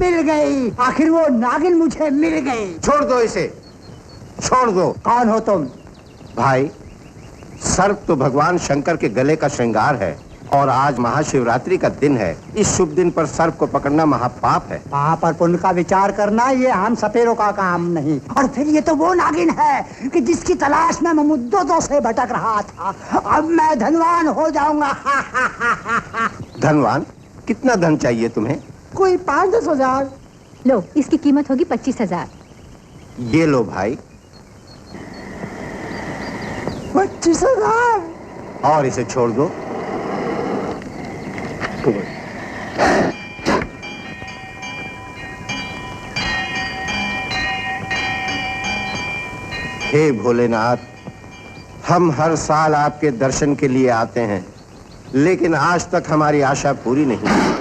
मिल गई, आखिर वो नागिन मुझे मिल गई। छोड़ दो इसे, छोड़ दो। कौन हो तुम? भाई, सर्प तो भगवान शंकर के गले का श्रृंगार है और आज महाशिवरात्रि का दिन है। इस शुभ दिन पर सर्प को पकड़ना महापाप है। पाप और पुण्य का विचार करना ये हम सपेरों का काम नहीं। और फिर ये तो वो नागिन है कि जिसकी तलाश में मैं मुद्दों से भटक रहा था। अब मैं धनवान हो जाऊंगा। धनवान? कितना धन चाहिए तुम्हें? कोई 5-10 हजार। लो, इसकी कीमत होगी 25,000। ये लो भाई। 25,000। और इसे छोड़ दो। हे भोलेनाथ, हम हर साल आपके दर्शन के लिए आते हैं, लेकिन आज तक हमारी आशा पूरी नहीं हुई।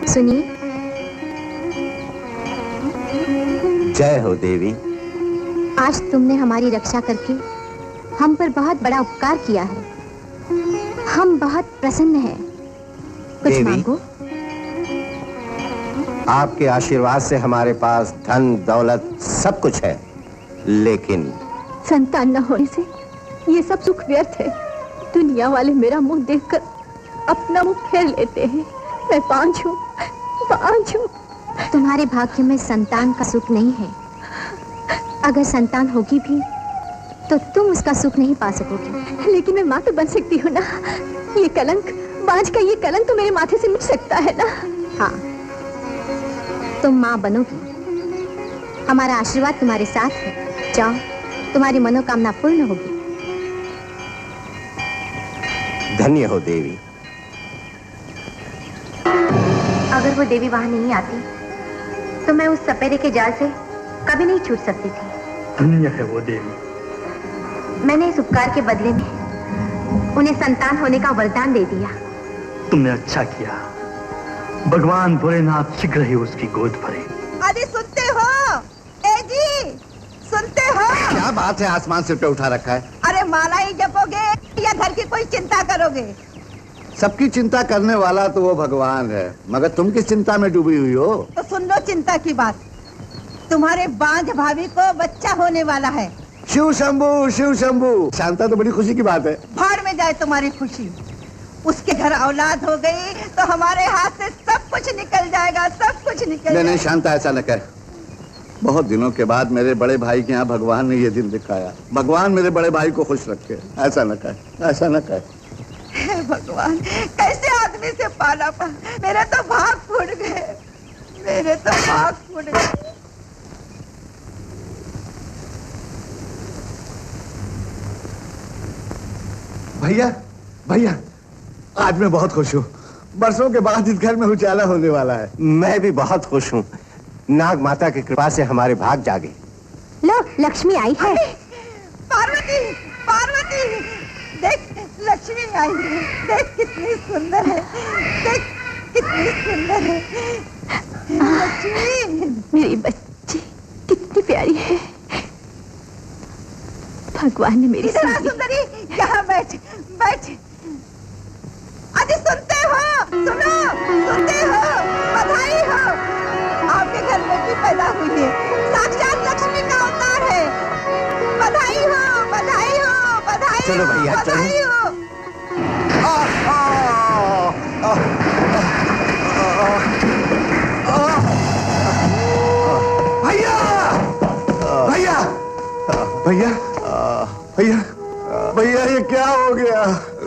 सुनिए। जय हो देवी। आज तुमने हमारी रक्षा करके हम पर बहुत बड़ा उपकार किया है। हम बहुत प्रसन्न हैं। कुछ देवी, मांगो। आपके आशीर्वाद से हमारे पास धन दौलत सब कुछ है, लेकिन संतान न होने से ये सब सुख व्यर्थ है। दुनिया वाले मेरा मुंह देखकर अपना मुंह फेर लेते हैं। मैं बांझ हूँ। तुम्हारे भाग्य में संतान का सुख नहीं है। अगर संतान होगी भी तो तुम उसका सुख नहीं पा सकोगी। लेकिन मैं माँ तो बन सकती हूँ ना। ये कलंक, बांझ का ये कलंक तो मेरे माथे से मिट सकता है ना। हाँ, तुम माँ बनोगी। हमारा आशीर्वाद तुम्हारे साथ है। जाओ, तुम्हारी मनोकामना पूर्ण होगी। धन्य हो देवी। अगर वो देवी वहां नहीं आती तो मैं उस सपेरे के जाल से कभी नहीं छूट सकती थी। धन्य है वो देवी। मैंने इस उपकार के बदले में उन्हें संतान होने का वरदान दे दिया। तुमने अच्छा किया। भगवान भोलेनाथ शीघ्र ही उसकी गोद भरे। अरे सुनते हो? ए जी, सुनते हो? क्या बात है, आसमान सिर पे उठा रखा है? अरे माला ही जपोगे या घर की कोई चिंता करोगे? सबकी चिंता करने वाला तो वो भगवान है, मगर तुम किस चिंता में डूबी हुई हो? तो सुन लो चिंता की बात। तुम्हारे बांझ भाभी को बच्चा होने वाला है। शिव शंभू, शिव शंभू। शांता, तो बड़ी खुशी की बात है। भाड़ में जाए तुम्हारी खुशी। उसके घर औलाद हो गई तो हमारे हाथ से सब कुछ निकल जाएगा, सब कुछ निकल जाएगा। नहीं शांता, ऐसा न कह। बहुत दिनों के बाद मेरे बड़े भाई के यहाँ भगवान ने ये दिन दिखाया। भगवान मेरे बड़े भाई को खुश रखे। ऐसा न कह, ऐसा न कह। हे भगवान, कैसे आदमी से पाला पा। मेरे तो भाग फूट गए, मेरे तो भाग फूट गए। भैया, भैया, आज मैं बहुत खुश हूँ। बरसों के बाद इस घर में उजाला होने वाला है। मैं भी बहुत खुश हूँ। नाग माता की कृपा से हमारे भाग जागे। लो, लक्ष्मी आई है। पार्वती, पार्वती, देख लक्ष्मी आई है। देख कितनी सुंदर है, देख कितनी सुंदर है लक्ष्मी। मेरी बच्ची कितनी प्यारी है। भगवान ने मेरी इधर आ सुंदरी, यहाँ बैठ, बैठ। अरे सुनते हो? सुनो, सुनते हो? बधाई हो, आपके घर बेटी पैदा हुई है। साक्षात लक्ष्मी चलो भैया चलो। भैया भैया भैया भैया भैया ये क्या हो गया?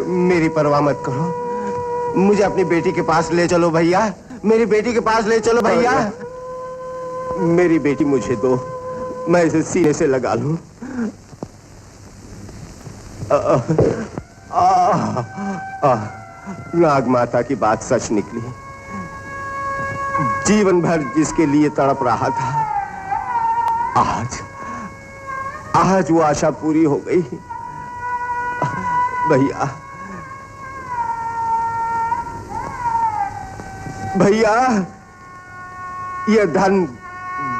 मेरी परवाह मत करो, मुझे अपनी बेटी के पास ले चलो भैया, मेरी बेटी के पास ले चलो भैया। मेरी बेटी मुझे दो, मैं इसे सीने से लगा लूं। नाग माता की बात सच निकली। जीवन भर जिसके लिए तड़प रहा था, आज वो आशा पूरी हो गई। भैया भैया, ये धन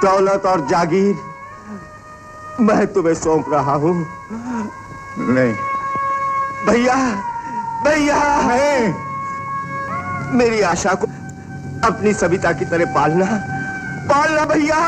दौलत और जागीर मैं तुम्हें सौंप रहा हूं। नहीं भैया भैया, नहीं, मेरी आशा को अपनी सविता की तरह पालना पालना भैया।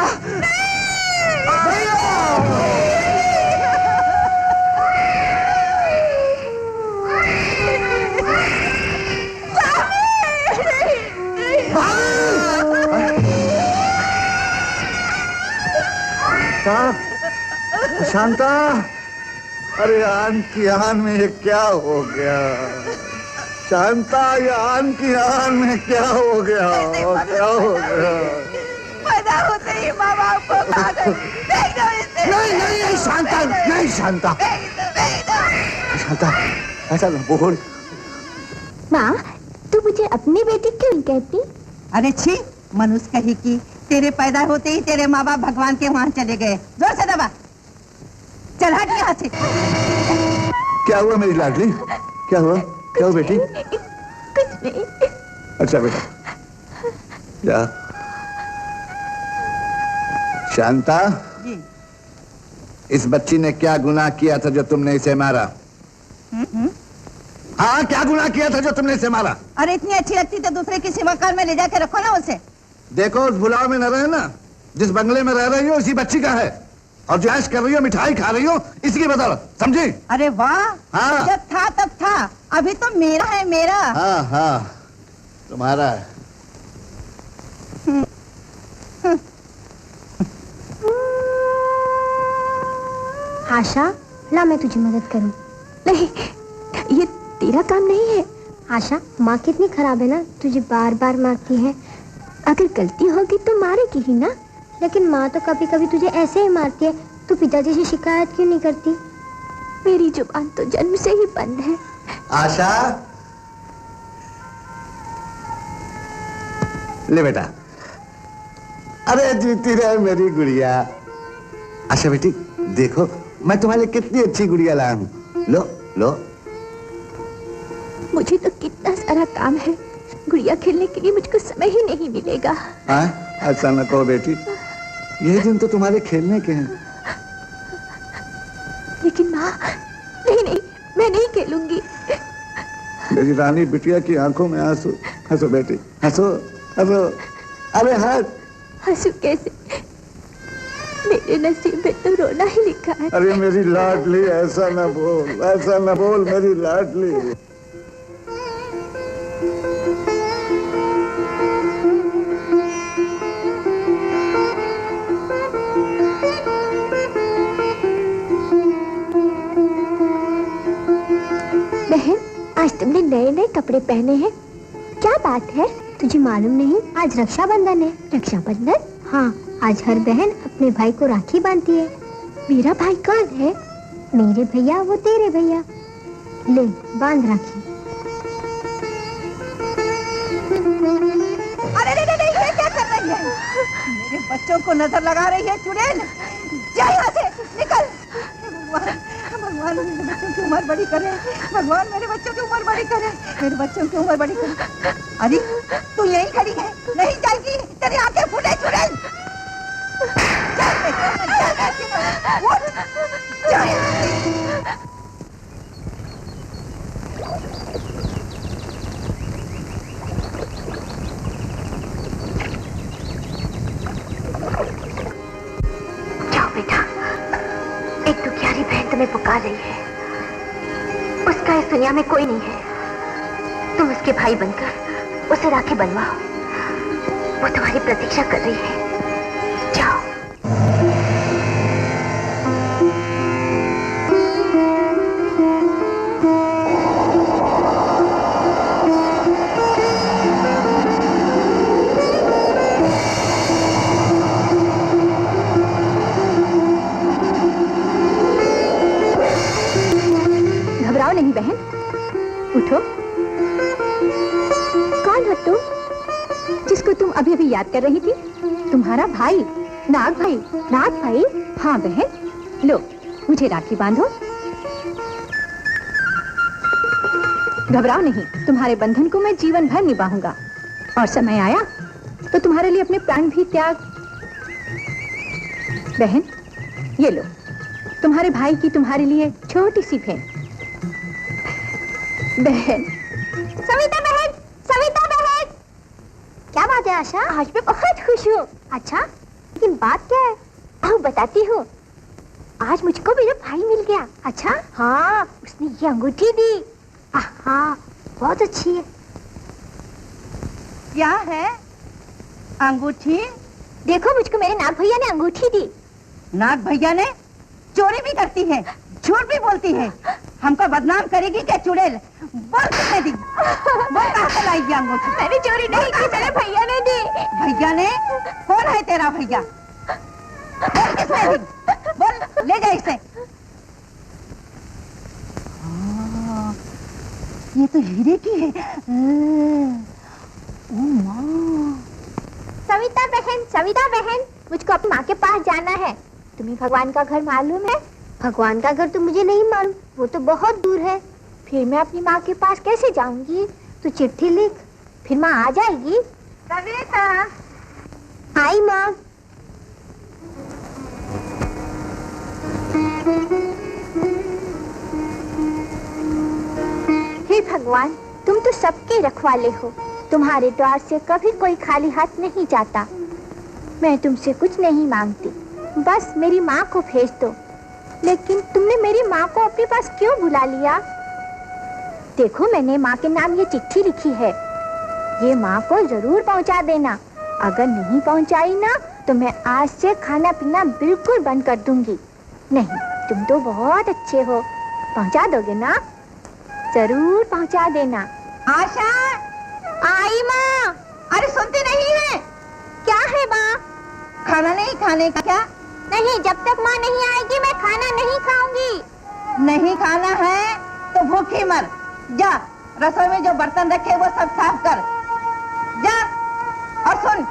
शांता, अरे आन की आन में ये क्या हो गया? शांता, ये आन की आन में क्या हो गया? क्या हो गया? पैदा होते ही माँ बाप को खा गए। देख दो इसे। नहीं नहीं नहीं शांता, नहीं शांता, शांता ऐसा न बोल। माँ, तू मुझे अपनी बेटी क्यों नहीं कहती? अरे छी, मनुष्य कही की तेरे पैदा होते ही तेरे माँ बाप भगवान के वहाँ चले गए। जोर से दबा, चल हट यहाँ से। क्या हुआ मेरी लाडली? क्या हुआ? क्या हुआ बेटी? कुछ नहीं। अच्छा बेटा, जा। शांता, जी। इस बच्ची ने क्या गुनाह किया था जो तुमने इसे मारा? हाँ, क्या गुनाह किया था जो तुमने इसे मारा? अरे इतनी अच्छी लगती तो दूसरे किसी मकान में ले जाके रखो ना उसे। देखो, उस भुलाव में न रहे ना। जिस बंगले में रह रही हो इसी बच्ची का है, और जो ऐश कर रही हो, मिठाई खा रही हो, इसकी बदौलत, समझी? अरे वाह, हाँ। जब था तब था, अभी तो मेरा है, मेरा। हाँ हाँ, तुम्हारा है। आशा, ला मैं तुझे मदद करूं। नहीं, ये तेरा काम नहीं है। आशा, माँ कितनी खराब है ना, तुझे बार बार मारती है। अगर गलती होगी तो मारेगी ही ना, लेकिन माँ तो कभी कभी तुझे ऐसे ही मारती है। तू पिताजी से शिकायत क्यों नहीं करती? मेरी जुबान तो जन्म से ही बंद है। आशा, ले बेटा। अरे जीती रहे मेरी गुड़िया। आशा बेटी, देखो मैं तुम्हारे लिए कितनी अच्छी गुड़िया लाया हूँ। लो लो। मुझे तो कितना सारा काम है, गुड़िया खेलने के लिए मुझको समय ही नहीं मिलेगा। हाँ, ऐसा न कहो बेटी, ये दिन तो तुम्हारे खेलने के हैं। लेकिन माँ, नहीं नहीं, मैं नहीं खेलूंगी। मेरी रानी बिटिया की आंखों में आंसू। हंसो बेटी, हंसो हंसो। अरे हंस। हंसू कैसे? मेरे नसीब में तो रोना ही लिखा है। अरे मेरी लाडली, ऐसा न बोल, ऐसा न बोल मेरी लाडली। बहन, आज तुमने नए नए कपड़े पहने हैं, क्या बात है? तुझे मालूम नहीं, आज रक्षाबंधन है। रक्षाबंधन? हाँ, आज हर बहन अपने भाई को राखी बांधती है। मेरा भाई कौन है? मेरे भैया, वो तेरे भैया। ले, बांध राखी। अरे नहीं, ये क्या कर रही है? मेरे बच्चों को नजर लगा रही है चुड़ैल। जा यहाँ से, निकल। भगवान मेरे बच्चों की उम्र बड़ी करे। भगवान मेरे बच्चों की उम्र बड़ी करे। मेरे बच्चों की उम्र बड़ी करे। अरे तू यहीं खड़ी है, नहीं जाएगी, तेरी आंखें फूटे चुड़ैल। जाओ बेटा, एक दुखियारी बहन तुम्हें पुकार रही है। उसका इस दुनिया में कोई नहीं है। तुम उसके भाई बनकर उसे राखी बनवाओ। वो तुम्हारी प्रतीक्षा कर रही है। जाओ। घबराओ नहीं बहन, उठो। कौन हो तुम जिसको तुम अभी अभी याद कर रही थी? तुम्हारा भाई, नाग भाई। नाग भाई? हाँ बहन, लो मुझे राखी बांधो। घबराओ नहीं, तुम्हारे बंधन को मैं जीवन भर निभाऊंगा और समय आया तो तुम्हारे लिए अपने प्राण भी त्याग। बहन ये लो, तुम्हारे भाई की तुम्हारे लिए छोटी सी भेंट। बहन, सविता बहन, सविता बहन। क्या बात है आशा? आज मैं बहुत खुश हूँ। अच्छा, लेकिन बात क्या है? आओ बताती हूँ। आज मुझको मेरा भाई मिल गया। अच्छा? हाँ, उसने ये अंगूठी दी। हाँ, बहुत अच्छी है। क्या है? अंगूठी? देखो, मुझको मेरे नाग भैया ने अंगूठी दी। नाग भैया ने? चोरी भी करती है, झूठ भी बोलती है, हमको बदनाम करेगी क्या चुड़ैल? बोल किसने दी? बोल कहाँ से लाई ये अंगूठी? मैंने चोरी नहीं की, मेरे भैया ने दी। भैया ने? कौन है तेरा भैया? बोल किसने दी? बोल, ले जा इसे। ये तो हीरे की है। ओ माँ। सविता बहन, सविता बहन, मुझको अपनी माँ के पास जाना है। तुम्हें भगवान का घर मालूम है? भगवान का घर तो मुझे नहीं मालूम, वो तो बहुत दूर है। फिर मैं अपनी माँ के पास कैसे जाऊंगी? तू चिट्ठी लिख, फिर माँ आ जाएगी। सविता। आई माँ। हे भगवान, तुम तो सबके रखवाले हो। तुम्हारे द्वार से कभी कोई खाली हाथ नहीं जाता। मैं तुमसे कुछ नहीं मांगती, बस मेरी माँ को भेज दो। लेकिन तुमने मेरी माँ को अपने पास क्यों बुला लिया? देखो, मैंने माँ के नाम ये चिट्ठी लिखी है। ये माँ को जरूर पहुँचा देना। अगर नहीं पहुँचाई ना तो मैं आज से खाना पीना बिल्कुल बंद कर दूंगी। नहीं, तुम तो बहुत अच्छे हो, पहुँचा दोगे ना? जरूर पहुँचा देना। आशा। आई माँ। अरे सुनती नहीं है? क्या है माँ? खाना नहीं खाने का क्या? नहीं, जब तक माँ नहीं आएगी मैं खाना नहीं खाऊंगी। नहीं खाना है तो भूखी मर। जा, रसोई में जो बर्तन रखे वो सब साफ कर। जा, और सुन,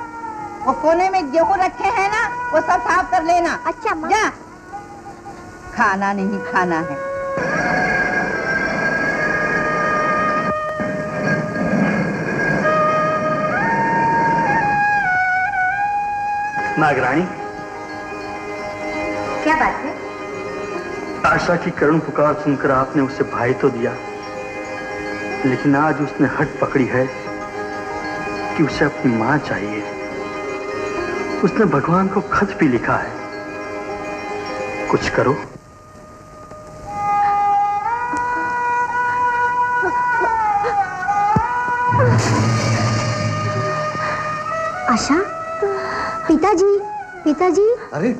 वो कोने में गेहूं रखे हैं ना, वो सब साफ कर लेना। अच्छा माँ। जा। खाना नहीं खाना है। नागरानी, क्या बात है? आशा की करुण पुकार सुनकर आपने उसे भाई तो दिया, लेकिन आज उसने हट पकड़ी है कि उसे अपनी मां चाहिए। उसने भगवान को खत भी लिखा है। कुछ करो। आशा, पिताजी, पिताजी। अरे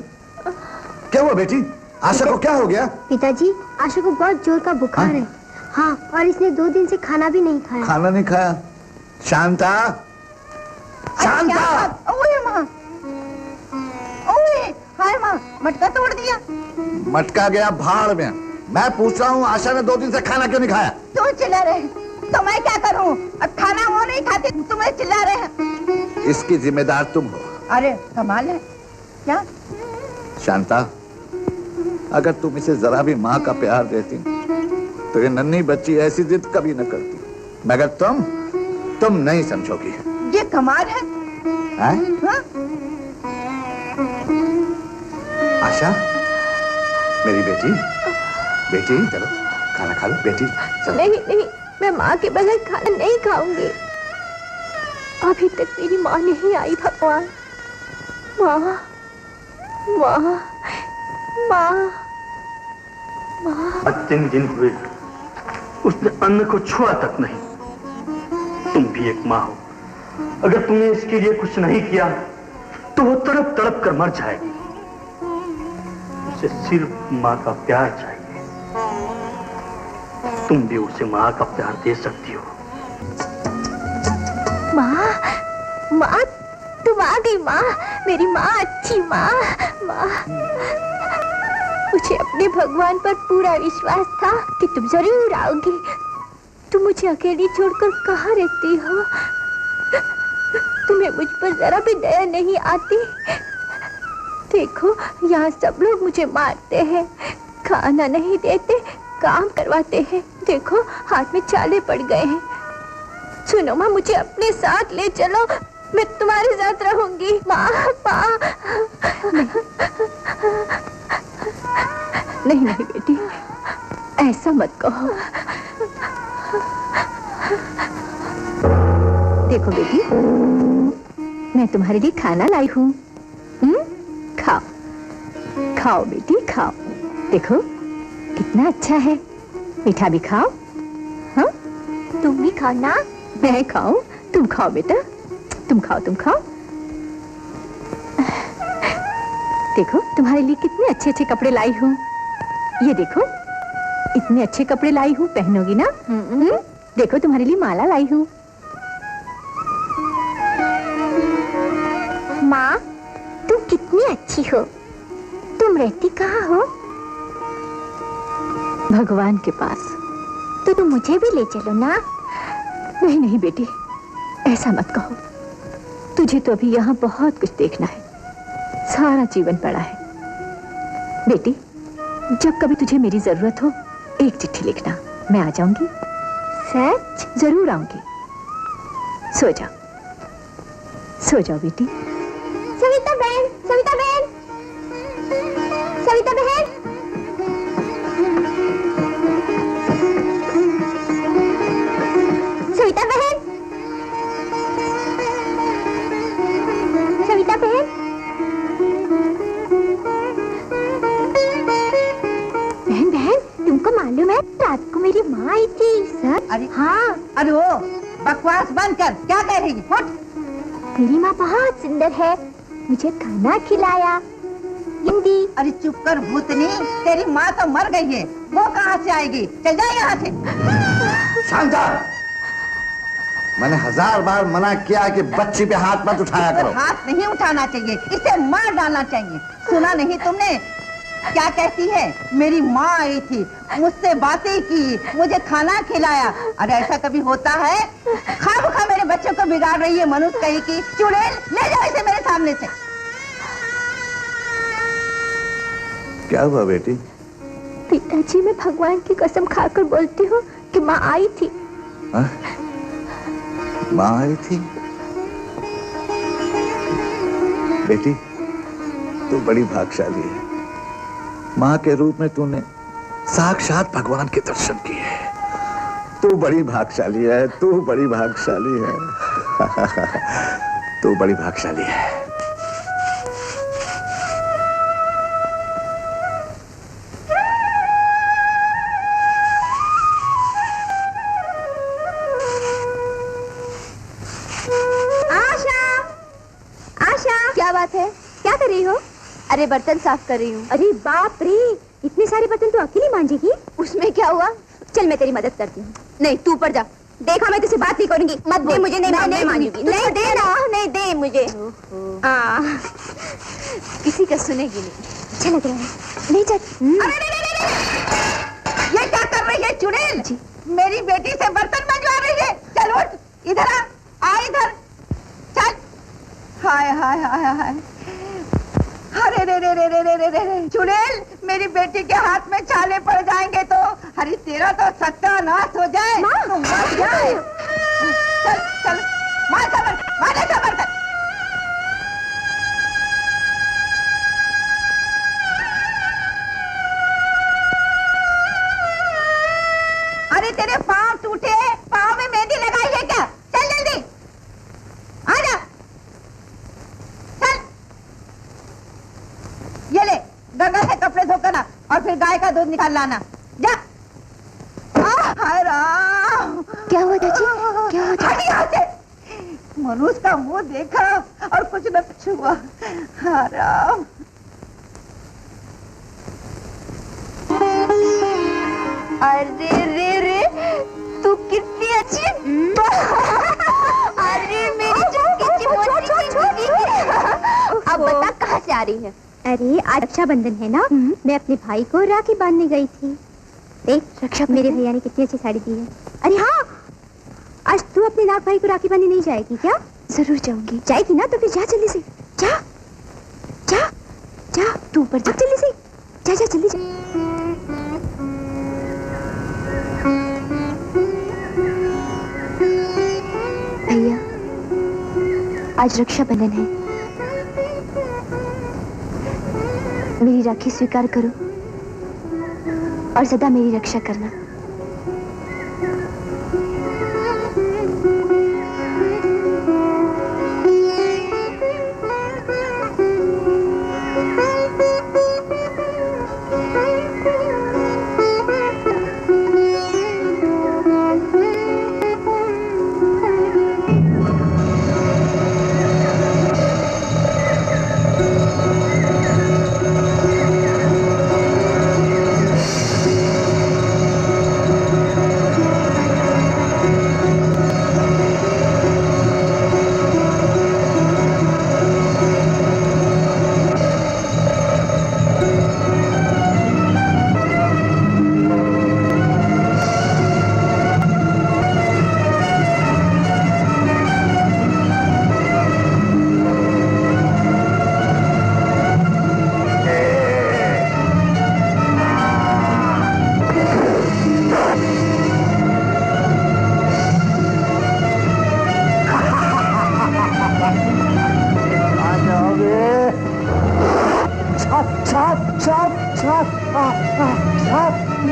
क्या हुआ बेटी? आशा को क्या हो गया? पिताजी, आशा को बहुत जोर का बुखार है। हाँ, और इसने 2 दिन से खाना भी नहीं खाया। खाना नहीं खाया? शांता, शांता। ओए माँ, ओए, हाय माँ, मटका तोड़ दिया। मटका गया भाड़ में। मैं पूछ रहा हूँ, आशा ने 2 दिन से खाना क्यों नहीं खाया? तू चिल्ला रहे, तो मैं क्या करूँ? अब खाना वो नहीं खाती, तुम्हें चिल्ला रहे हैं। इसकी जिम्मेदार तुम हो। अरे कमाल है क्या? शांता, अगर तुम इसे जरा भी माँ का प्यार देती तो ये नन्ही बच्ची ऐसी जिद कभी न करती। मगर तुम नहीं समझोगी। ये कमाल है। हाँ? आशा, मेरी बेटी, बेटी चलो खाना खा लो बेटी, चलो। नहीं नहीं, मैं माँ के बगैर खाना नहीं खाऊंगी। अभी तक मेरी माँ नहीं आई। भगवान, माँ, माँ, माँ, माँ। आज 3 दिन हुए उसने अन्न को छुआ तक नहीं। तुम भी एक माँ हो, अगर तुमने इसके लिए कुछ नहीं किया तो वो तड़प तड़प कर मर जाएगी। उसे सिर्फ माँ का प्यार चाहिए। तुम भी उसे माँ का प्यार दे सकती हो। माँ, माँ, तुम आ गई माँ, मेरी माँ, अच्छी माँ। माँ, मुझे अपने भगवान पर पूरा विश्वास था कि तुम जरूर आओगी। तुम मुझे अकेली छोड़कर कहाँ रहती हो? तुम्हें मुझ पर जरा भी दया नहीं आती? देखो, यहाँ सब लोग मुझे मारते हैं, खाना नहीं देते, काम करवाते हैं। देखो, हाथ में छाले पड़ गए हैं। सुनो माँ, मुझे अपने साथ ले चलो, मैं तुम्हारे साथ रहूंगी। माँ, माँ। नहीं नहीं बेटी, ऐसा मत कहो। देखो बेटी, मैं तुम्हारे लिए खाना लाई हूँ। खाओ खाओ बेटी, खाओ। देखो कितना अच्छा है, मीठा भी खाओ। हाँ, तुम भी खाओ ना। मैं खाऊं? तुम खाओ बेटा, तुम खाओ, तुम खाओ। देखो तुम्हारे लिए कितने अच्छे अच्छे कपड़े लाई हूँ। ये देखो, इतने अच्छे कपड़े लाई हूँ, पहनोगी ना? देखो तुम्हारे लिए माला लाई हूँ। माँ, तुम कितनी अच्छी हो। तुम रहती कहाँ हो? भगवान के पास। तो तुम मुझे भी ले चलो ना। नहीं नहीं बेटी, ऐसा मत कहो। तुझे तो अभी यहाँ बहुत कुछ देखना है, सारा जीवन पड़ा है। बेटी, जब कभी तुझे मेरी जरूरत हो, एक चिट्ठी लिखना, मैं आ जाऊंगी। सच? जरूर आऊंगी। सो जाओ, सो जाओ बेटी। सविता बहन, सविता बहन, सविता बहन। सविता बहन, सविता बहन। बहन बहन, तुमको मालूम है रात को मेरी माँ आई थी। सर? अरे हाँ। अरे ओ, बकवास बंद कर, क्या कह रही है? मेरी माँ बहुत सुंदर है, मुझे खाना खिलाया। हिंदी। अरे चुप कर भूतनी, तेरी माँ तो मर गई है, वो कहाँ से आएगी? चल जा यहाँ से। शांता, मैंने 1000 बार मना किया कि बच्ची पे हाथ मत उठाया करो। हाथ नहीं उठाना चाहिए, इसे मार डालना चाहिए। सुना नहीं तुमने क्या कहती है? मेरी माँ आई थी, मुझसे बातें की, मुझे खाना खिलाया। अरे ऐसा कभी होता है? खा मेरे बच्चों को बिगाड़ रही है, मनुष्य कहीं की। चुड़ैल, ले जाओ इसे मेरे सामने से। क्या हुआ बेटी? पिताजी, मैं भगवान की कसम खाकर बोलती हूँ कि माँ आई थी। हाँ? माँ आई थी? बेटी, तू बड़ी भाग्यशाली है। माँ के रूप में तूने साक्षात भगवान के दर्शन किए। तू बड़ी भाग्यशाली है, तू बड़ी भाग्यशाली है। तू बड़ी भाग्यशाली है। क्या बात है? क्या कर रही हो? अरे बर्तन साफ कर रही हूँ। अरे बाप रे, इतने सारे बर्तन तो अकेली मांजेगी? उसमें क्या हुआ? चल मैं तेरी मदद करती हूँ। नहीं, तू ऊपर जा। देखा, मैं तुझसे बात नहीं करूंगी। मत दे मुझे। नहीं, मैं मांगूंगी। नहीं दे ना, नहीं दे मुझे। किसी का सुनेगी नहीं। अच्छा लग रहा है। नहीं जा। ये क्या कर रही है चुड़ैल? मेरी बेटी से बर्तन मंजवा रही है। चल उठ, इधर आ इधर। चल। हाय हाय हाय हाय। अरे रे रे रे रे रे रे रे चुड़ैल, मेरी बेटी के हाथ में छाले पड़ जाएंगे तो हरी तेरा तो सत्यानाश हो जाए। तू मर जाए। चल चल, मार बर्तन। अरे तेरे पाँव टूटे, पाँव में मेहंदी लगाई है क्या? चल जल्दी, आजा। चल, ये ले, गंगा से कपड़े धोकर आ और फिर गाय का दूध निकाल लाना। जा। हाय राम। क्या हुआ चाची? क्या हुआ चाची? यहाँ से मनुष्य का मुंह देखा और कुछ न छुआ। हाँ राम। अरे रे रे, तू कितनी अच्छी। अरे मेरी चुटकी मोटी। अब बता कहाँ से आ रही है? अरे आज रक्षाबंधन है ना, मैं अपने भाई को राखी बांधने गई थी। देख रक्षा, मेरे भैया ने कितनी अच्छी साड़ी दी है। अरे हाँ, आज तू अपने नाग भाई को राखी बांधने नहीं जाएगी क्या? जरूर जाऊंगी। जाएगी ना तो फिर जा जल्दी से। जा जा जा, तू ऊपर जा जल्दी से। जा जा जल्दी जा। भैया, आज रक्षाबंधन है, मेरी राखी स्वीकार करो और सदा मेरी रक्षा करना।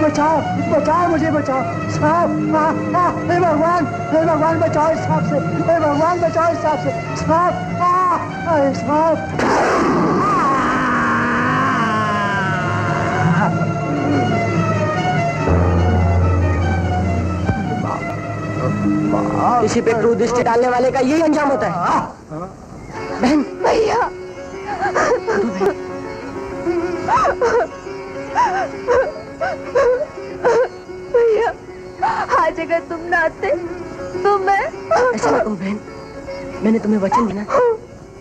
बचाओ बचाओ, मुझे बचाओ साहब। हे भगवान बचाओ इस सांप से। हे भगवान बचाओ इस सांप से साहब। साहब किसी पे क्रूर दृष्टि डालने वाले का यही अंजाम होता है। बहन, भैया, भैया, आज अगर तुम ना आते तो मैं। ऐसा ना कहो बहन, मैंने तुम्हें वचन दिया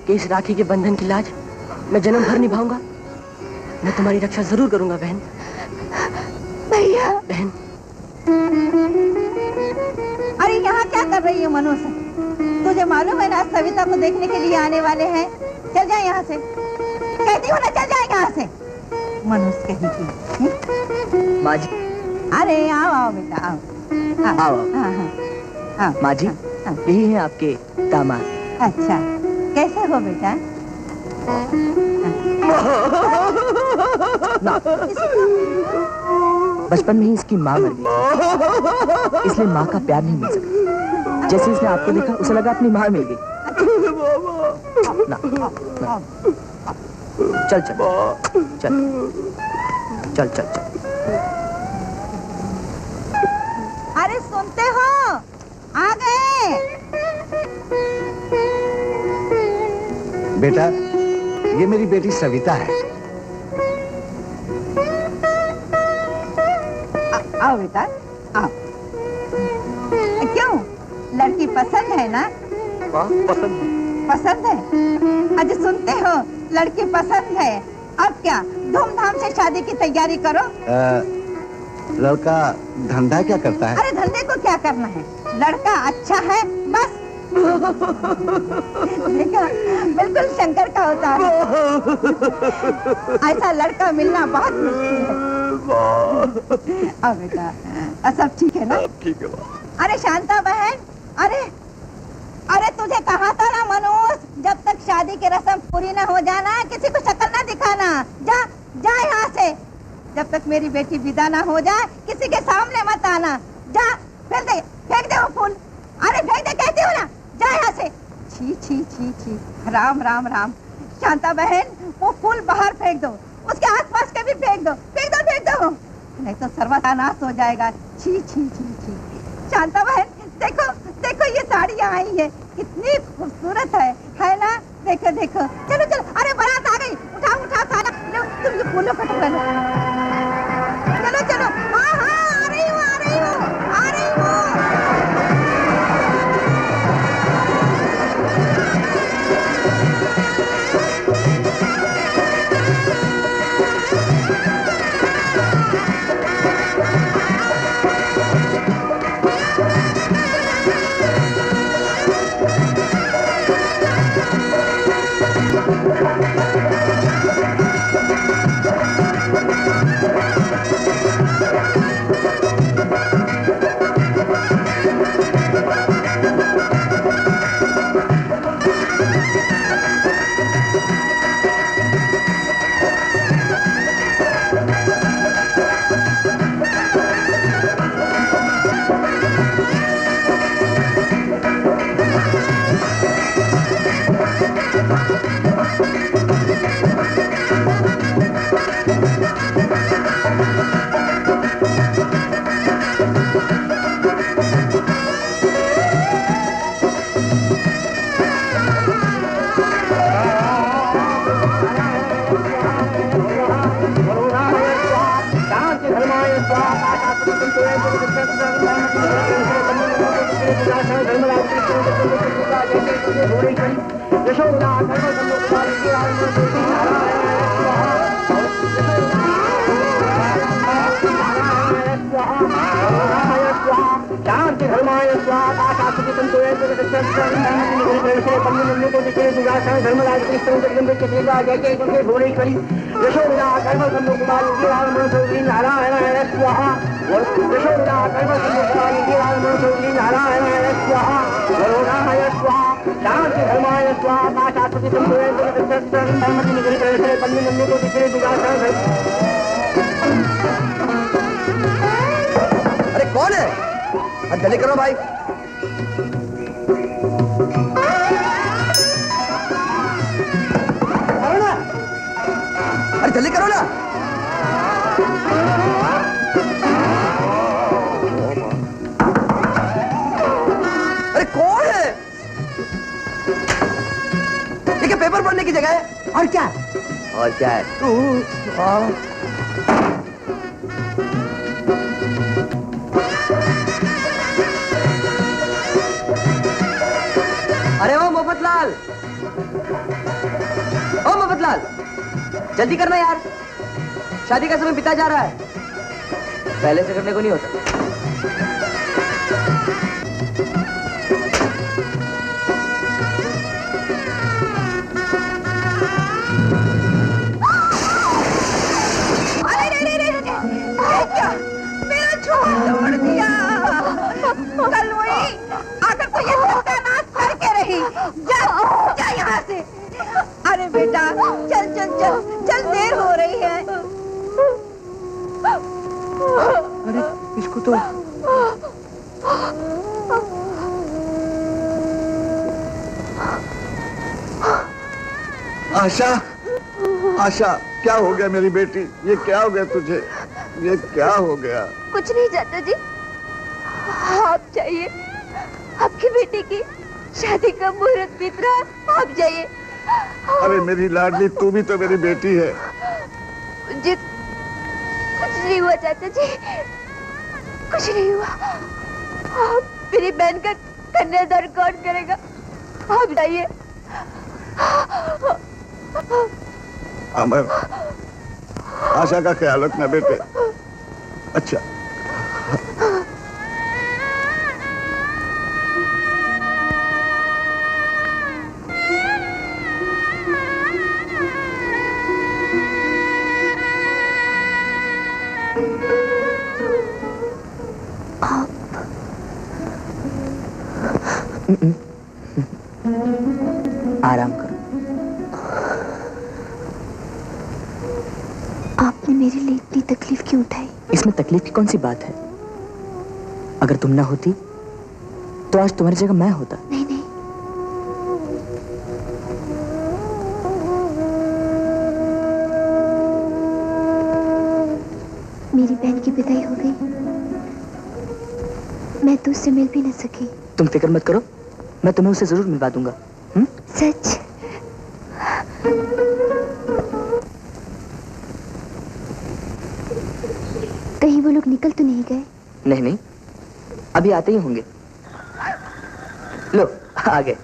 कि इस राखी के बंधन की लाज मैं जन्म भर निभाऊंगा। मैं तुम्हारी रक्षा जरूर करूंगा बहन। भैया। बहन, अरे यहाँ क्या कर रही है मनुष्य? तुझे मालूम है ना सविता को देखने के लिए आने वाले हैं। चल जाए यहाँ से, कहती हूँ ना, चल जाए यहाँ से। मनुष्य कहीं की। माँ जी। अरे आओ आओ बेटा आओ। आओ। हाँ हाँ हाँ। माँ जी, यही है आपके दामाद। अच्छा, कैसे हो बेटा? बचपन में ही इसकी माँ मर गई, इसलिए माँ का प्यार नहीं मिल सका। जैसे इसने आपको देखा उसे लगा अपनी माँ मिल गई। ना, ना। चल चल चल चल चल चल। अरे सुनते हो, आ गए। बेटा, ये मेरी बेटी सविता है। आओ बेटा आओ। क्यों, लड़की पसंद है ना? पसंद है। आज सुनते हो, लड़की पसंद है। अब क्या, धूमधाम से शादी की तैयारी करो। लड़का धंधा क्या करता है? अरे धंधे को क्या करना है, लड़का अच्छा है बस। देखा, बिल्कुल शंकर का होता है। ऐसा लड़का मिलना बहुत मुश्किल है। अब बेटा सब ठीक है ना? ठीक है। अरे शांता बहन, अरे अरे तुझे कहा था ना मनोज, जब तक शादी की रस्म पूरी ना हो जाना किसी को शक्ल ना दिखाना। जा जा यहाँ से, जब तक मेरी बेटी विदा ना हो जाए किसी के सामने मत आना। जा, फेंक दे वो फूल। अरे फेंक दे कहती हूँ ना, जा यहाँ से। छी छी छी छी, राम राम राम। शांता बहन, वो फूल बाहर फेंक दो, उसके आसपास के भी फेंक दो, फेंक दो फेंक दो। नहीं तो सर्वनाश हो जाएगा। छी छी छी छी। शांता बहन देखो देखो ये साड़ियाँ आई है, कितनी खूबसूरत है ना? देखो देखो। चलो चलो, अरे बारात आ गई, उठाओ उठाओ सारा। लो तुम ये फूलों का टुकड़ा लो। चलो चलो, हाँ हाँ आ रही हूँ आ रही हूँ आ रही हूँ। अरे कौन है? जल्दी करो भाई। अरे जल्दी करो ना। अरे कौन है? ये क्या पेपर पढ़ने की जगह है? और क्या? और क्या है? अरे ओ मोहम्मदलाल, ओ मोहम्मदलाल, जल्दी करना यार, शादी का समय बीता जा रहा है। पहले से करने को नहीं होता। मेरा छोड़ दिया। कल वही आकर तो ये सत्यानाश करके रही। जा जा यहाँ से। अरे बेटा चल चल चल चल, देर हो रही है। अरे इसको तो आशा, आशा क्या हो गया मेरी बेटी? ये क्या हो गया तुझे? ये क्या हो गया? कुछ नहीं चाचा जी, आप जाइए, आपकी बेटी की शादी का मुहूर्त बीत रहा है, आप जाइए। अरे मेरी लाडली, तू भी तो मेरी बेटी है। जी कुछ नहीं हुआ चाचा जी, कुछ नहीं हुआ। आप मेरी बहन का कन्यादान कौन करेगा? आप जाइए। अमर, आशा का ख्याल रखना बेटे। अच्छा आराम करो। आपने मेरे लिए इतनी तकलीफ क्यों उठाई? इसमें तकलीफ की कौन सी बात है? अगर तुम ना होती तो आज तुम्हारी जगह मैं होता। नहीं नहीं, मेरी बहन की विदाई हो गई, मैं तो उससे मिल भी न सकी। तुम फिक्र मत करो, मैं तुम्हें उसे जरूर मिलवा दूंगा। सच? कहीं वो लोग निकल तो नहीं गए? नहीं नहीं, अभी आते ही होंगे। लो आ गए।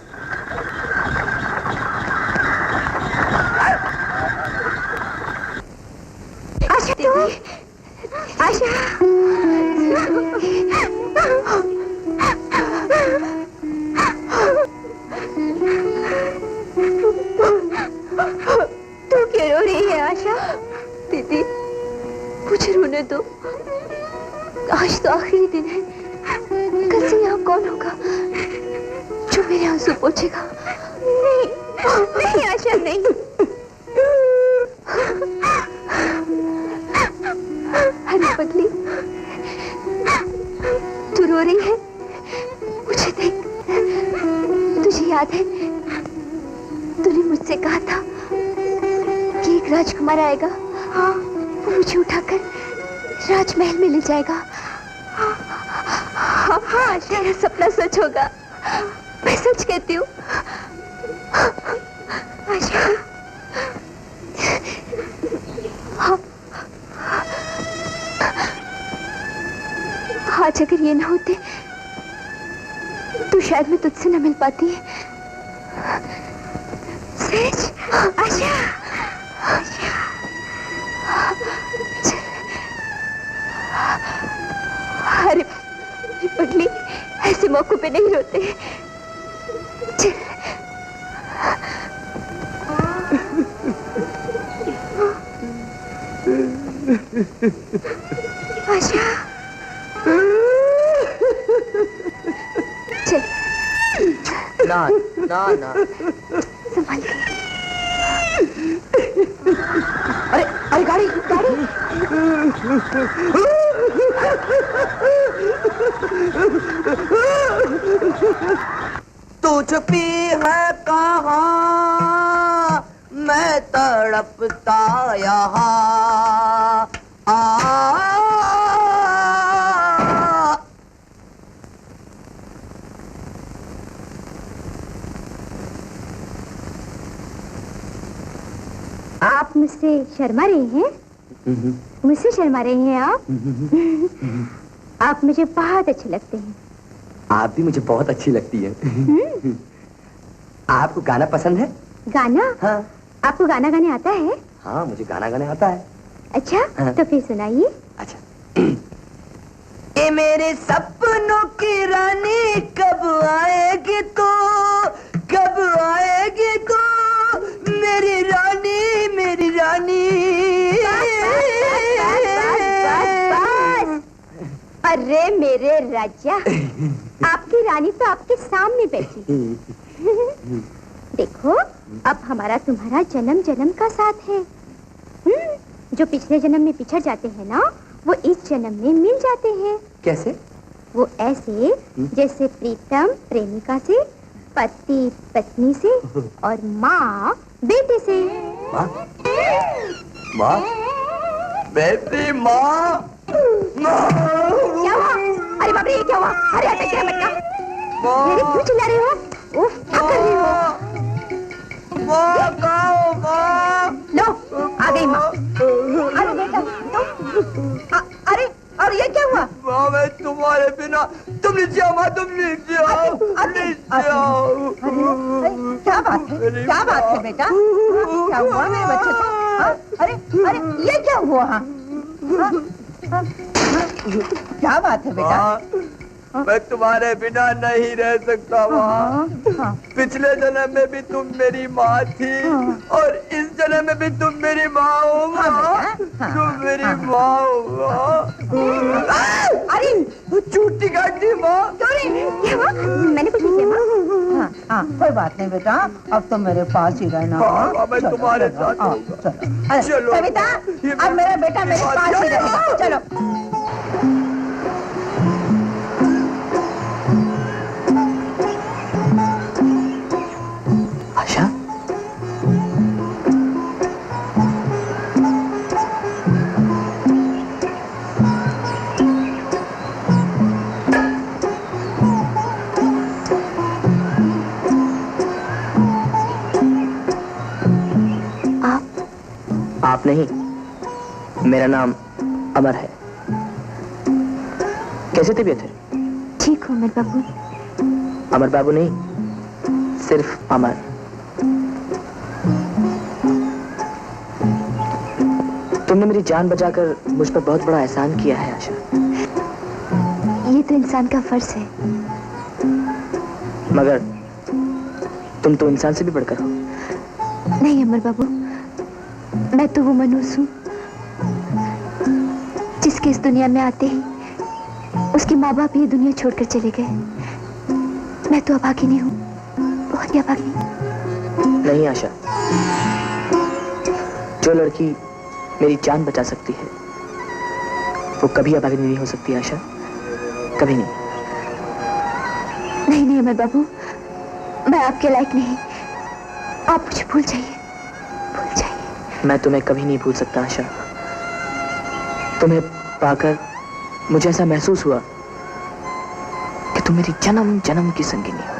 आशा, तू आशा, तू क्यों रो रही है आशा? दीदी मुझे रोने दो, आज तो आखिरी दिन है। कल से यहाँ कौन होगा जो मेरे आंसू पोंछेगा? नहीं नहीं आशा, नहीं। अरे पगली, तू रो रही है? मुझे देख, तुझे याद है तूने मुझसे कहा था कि एक राजकुमार आएगा, हाँ, वो मुझे उठाकर राजमहल में ले जाएगा। हाँ हाँ, तेरा सपना सच होगा, मैं सच कहती हूँ। आशा, हाँ, आज अगर ये ना होते तो शायद मैं तुझसे न मिल पाती। सच? आशा, आशा, अरे पगली, ऐसे मौकों पे नहीं रोते। चल। आशा, चल। ना ना ना, संभाल के। अरे अरे गाड़ी गाड़ी। तू छुपी है कहाँ, मैं तड़पता यहाँ। आप मुझसे शर्मा रहे हैं? मुझसे शर्मा रहे हैं आप? आप मुझे बहुत अच्छे लगते हैं। आप भी मुझे बहुत अच्छी लगती है। आपको गाना पसंद है? गाना? हाँ। आपको गाना गाने आता है? हाँ, मुझे गाना गाने आता है। अच्छा, हाँ। तो फिर सुनाइए। अच्छा। ए मेरे सपनों की रानी कब आएगी तो, कब आएगी तो, मेरी रानी, मेरी रानी। अरे मेरे राजा, आपकी रानी तो आपके सामने बैठी। देखो, अब हमारा तुम्हारा जन्म जन्म का साथ है। जो पिछले जन्म में बिछड़ जाते हैं ना, वो इस जन्म में मिल जाते हैं। कैसे? वो ऐसे जैसे प्रीतम प्रेमिका से, पति पत्नी से, और माँ बेटे से। माँ? माँ? बेटी माँ? क्या हुआ? अरे बाप रे, ये क्या हुआ? अरे हटे, क्या मत का? मेरे क्यों चिल्ला रहे हो? उफ, क्या कर रहे हो? माँ कहो, माँ। लो, आ गई माँ। अरे बेटा, अरे, और ये क्या हुआ? माँ, मैं तुम्हारे बिना, तुम नीचे आओ माँ, तुम नीचे आओ, नीचे आओ। क्या बात है? क्या बात है बेटा? क्या हुआ मेरे बच्चे को? अरे अरे, ये क्या हुआ? क्या बात है बेटा? मैं तुम्हारे बिना नहीं रह सकता माँ। पिछले जन्म में भी तुम मेरी माँ थी, और इस जन्म में भी तुम मेरी माँ हो माँ। तुम मेरी माँ हो माँ। अरे चूटी काटी माँ। क्या हुआ? मैंने कुछ नहीं किया माँ। हाँ, कोई बात नहीं बेटा, अब तो मेरे पास ही रहना। हाँ, मैं तुम्हारे साथ चलो, चलो। कविता, अब मेरा बेटा मेरे पास ही रहेगा। चलो। आशा, मेरा नाम अमर है। कैसे तबीयत है? ठीक हो अमर बाबू? अमर बाबू नहीं, सिर्फ अमर। तुमने मेरी जान बचाकर मुझ पर बहुत बड़ा एहसान किया है आशा। ये तो इंसान का फर्ज है। मगर तुम तो इंसान से भी बढ़कर हो। नहीं अमर बाबू, मैं तो वो मनुष्य हूँ जिसके इस दुनिया में आते ही उसके माँ बाप ये दुनिया छोड़कर चले गए। मैं तो अभागिनी हूँ, बहुत ही अभागिनी। नहीं आशा, जो लड़की मेरी जान बचा सकती है वो कभी अभागिनी नहीं हो सकती आशा, कभी नहीं। नहीं नहीं अमर बाबू, मैं आपके लायक नहीं। आप मुझे भूल जाइए, भूल जाइए। मैं तुम्हें कभी नहीं भूल सकता आशा। तुम्हें पाकर मुझे ऐसा महसूस हुआ कि तुम मेरी जन्म जन्म की संगिनी हो,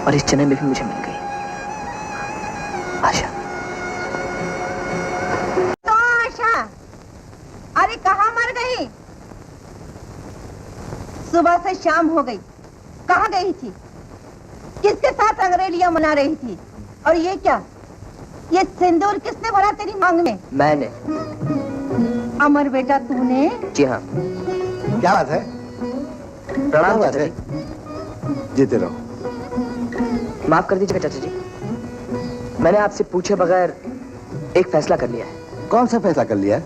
और इस जन्म में भी मुझे मिल गई आशा। तो आशा, अरे कहाँ मर गई? सुबह से शाम हो गई, कहाँ गई थी? किसके साथ अंग्रेलियां मना रही थी? और ये क्या, ये सिंदूर किसने भरा तेरी मांग में? मैंने। अमर बेटा तूने? जी हाँ। क्या बात है? प्रणाम चाचा जी। जीते रहो। माफ कर दीजिएगा चाचा जी, मैंने आपसे पूछे बगैर एक फैसला कर लिया है। कौन सा फैसला कर लिया है?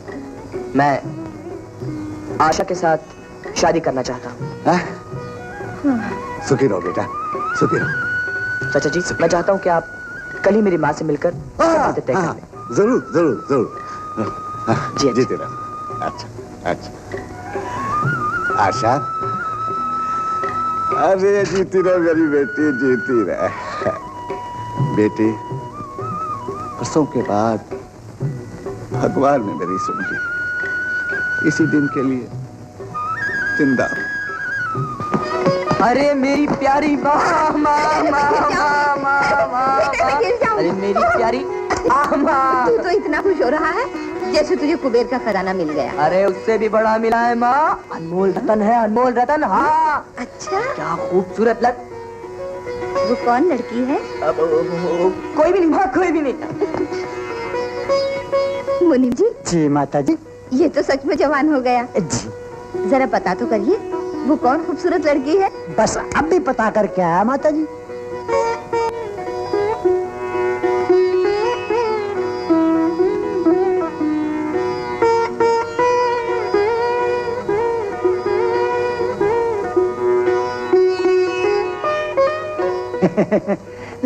मैं आशा के साथ शादी करना चाहता हूँ। सुखी रहो बेटा, सुखी रहो। चाचा जी, मैं चाहता हूँ कि आप कल ही मेरी माँ से मिलकर बातें तय कर लें। जरूर जरूर जरूर। जी जीते रहो। अच्छा अच्छा। आशा, अरे जीती रहो मेरी बेटी, जीती रहे। बेटी, परसों के बाद भगवान ने मेरी सुन ली। इसी दिन के लिए जिंदा। अरे मेरी प्यारी माँ, माँ, माँ, माँ, माँ, माँ, अरे मेरी प्यारी माँ। तू तो इतना खुश हो रहा है जैसे तुझे कुबेर का खजाना मिल गया। अरे उससे भी बड़ा मिला है माँ, अनमोल रतन है, अनमोल रतन। हाँ। अच्छा, क्या खूबसूरत लग। वो कौन लड़की है? कोई भी नहीं माँ, कोई भी नहीं। मुनीम जी। जी माता जी। ये तो सच में जवान हो गया। जी जरा पता तो करिए, वो कौन खूबसूरत लड़की है? बस अब भी पता करके आया माता जी।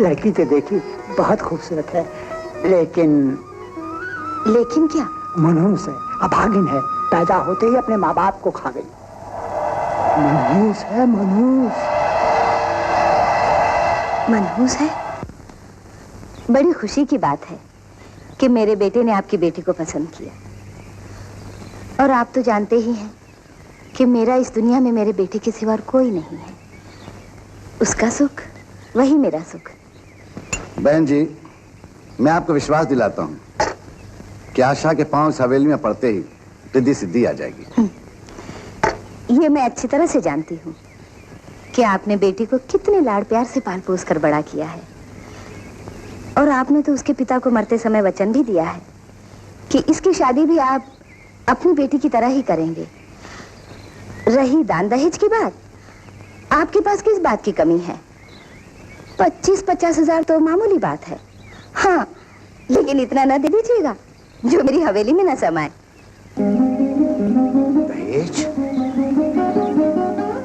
लड़की तो देखी बहुत खूबसूरत है, लेकिन लेकिन क्या? मनहूस है, अभागिन है, पैदा होते ही अपने माँ बाप को खा गई। मनहूस है, मनहूस। मनहूस है? बड़ी खुशी की बात है कि मेरे बेटे ने आपकी बेटी को पसंद किया। और आप तो जानते ही हैं कि मेरा इस दुनिया में मेरे बेटे के सिवा कोई नहीं है। उसका सुख वही मेरा सुख। बहन जी, मैं आपको विश्वास दिलाता हूँ कि आशा के पांव इस हवेली में पड़ते ही रिद्धि सिद्धि आ जाएगी। ये मैं अच्छी तरह से जानती हूँ कि आपने बेटी को कितने लाड़ प्यार से पाल पोस कर बड़ा किया है। और आपने तो उसके पिता को मरते समय वचन भी दिया है कि इसकी शादी भी आप अपनी बेटी की तरह ही करेंगे। रही दान दहेज की बात, आपके पास किस बात की कमी है? 25-50 हजार तो मामूली बात है। हाँ, लेकिन इतना ना दे दीजिएगा जो मेरी हवेली में न समाए। दहेज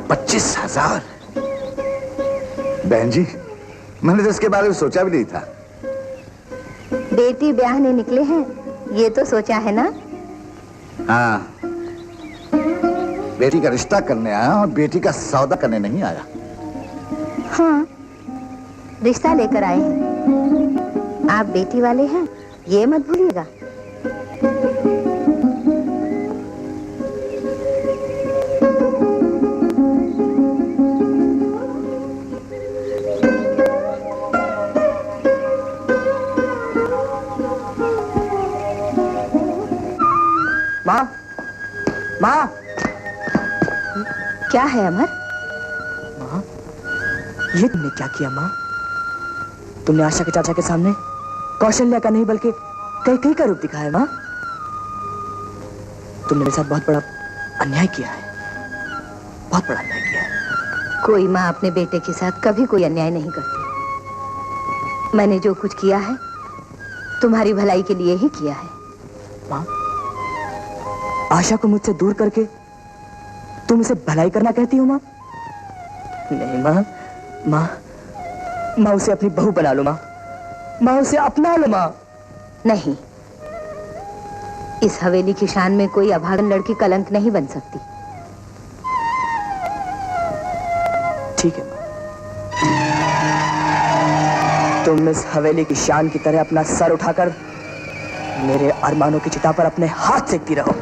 25,000? बहन जी, मैंने तो इसके बारे में सोचा भी नहीं था। बेटी ब्याहने निकले हैं, ये तो सोचा है ना? हाँ, बेटी का रिश्ता करने आया और बेटी का सौदा करने नहीं आया। हाँ, रिश्ता लेकर आए हैं। आप बेटी वाले हैं, ये मत भूलिएगा। माँ, माँ। क्या है अमर? माँ, ये तुमने क्या किया माँ? तुमने आशा के चाचा के सामने कौशल्या का नहीं बल्कि कई का रूप दिखाया माँ। तुमने मेरे साथ बहुत बड़ा अन्याय किया है, बहुत बड़ा अन्याय किया है। कोई माँ अपने बेटे के साथ कभी कोई अन्याय नहीं करती। मैंने जो कुछ किया है तुम्हारी भलाई के लिए ही किया है। माँ, आशा को मुझसे दूर करके तुम उसे भलाई करना कहती हो माँ? नहीं माँ, माँ उसे अपनी बहू बना लो माँ उसे अपना लो माँ। नहीं, इस हवेली की शान में कोई अभागन लड़की कलंक नहीं बन सकती। ठीक है माँ, तुम इस हवेली की शान की तरह अपना सर उठाकर मेरे अरमानों की चिता पर अपने हाथ सेकती रहो।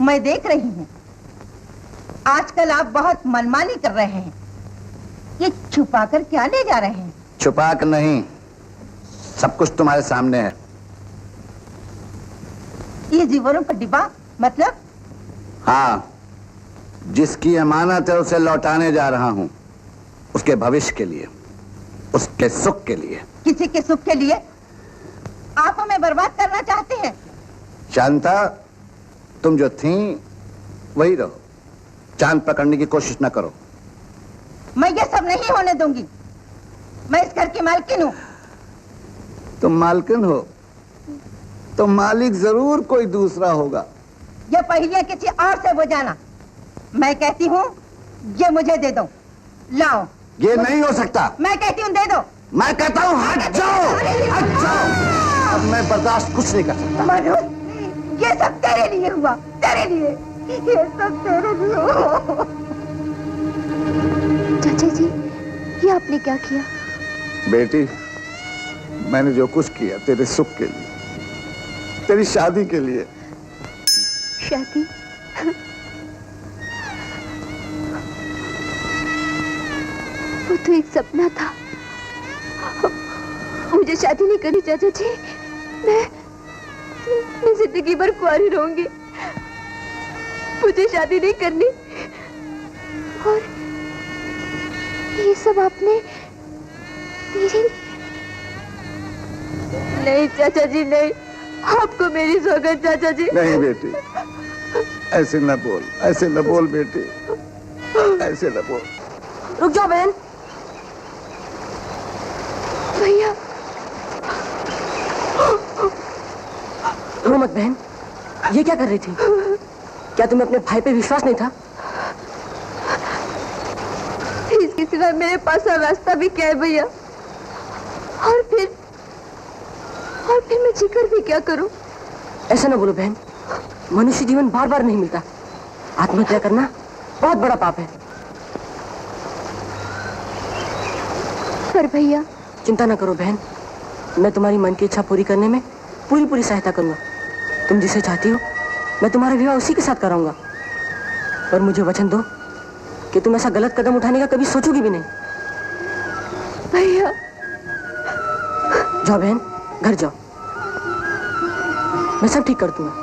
मैं देख रही हूँ आजकल आप बहुत मनमानी कर रहे हैं। ये छुपाकर क्या ले जा रहे हैं? छुपा कर नहीं, सब कुछ तुम्हारे सामने है। ये जीवरों का डिब्बा मतलब? हाँ, जिसकी अमानत है उसे लौटाने जा रहा हूँ, उसके भविष्य के लिए, उसके सुख के लिए। किसी के सुख के लिए? आप हमें बर्बाद करना चाहते हैं? शांता, तुम जो थी वही रहो, चांद पकड़ने की कोशिश न करो। मैं ये सब नहीं होने दूंगी। मैं इस घर की मालकिन हूँ। तुम मालकिन हो तो मालिक जरूर कोई दूसरा होगा। ये पहले किसी और से वो जाना। मैं कहती हूँ ये मुझे दे दो। लाओ। ये नहीं हो सकता। मैं कहती हूँ दे दो। मैं कहता हूँ हट जाओ, हट जाओ। अब मैं बर्दाश्त कुछ नहीं कर सकता। मनु, ये सब तेरे लिए हुआ, तेरे लिए। ये सब तेरे लिए हुआ। चाचा जी, ये आपने क्या किया? बेटी, मैंने जो कुछ किया तेरे सुख के लिए, तेरी शादी के लिए। शादी? वो तो एक सपना था। मुझे शादी नहीं करनी चाचा जी। मैं जिंदगी भर कुंवारी रहूंगी। मुझे शादी नहीं करनी। और ये सब आपने मेरी... नहीं चाचा जी, नहीं। आपको मेरी सौगंध चाचा जी। नहीं बेटी, ऐसे न बोल, ऐसे न बोल बेटी, ऐसे न बोल। रुक जाओ बहन। भैया, रो मत बहन, ये क्या कर रही थी? क्या तुम्हें अपने भाई पे विश्वास नहीं था? इसके सिवा मेरे पास और रास्ता भी क्या है भैया? और फिर मैं जिक्र भी क्या करूं? ऐसा ना बोलो बहन, मनुष्य जीवन बार बार नहीं मिलता। आत्महत्या करना बहुत बड़ा पाप है। पर भैया, चिंता ना करो बहन, मैं तुम्हारी मन की इच्छा पूरी करने में पूरी सहायता करूंगा। तुम जिसे चाहती हो मैं तुम्हारा विवाह उसी के साथ कराऊंगा। और मुझे वचन दो कि तुम ऐसा गलत कदम उठाने का कभी सोचोगी भी नहीं। भैया, जाओ बहन, घर जाओ, मैं सब ठीक कर दूंगा।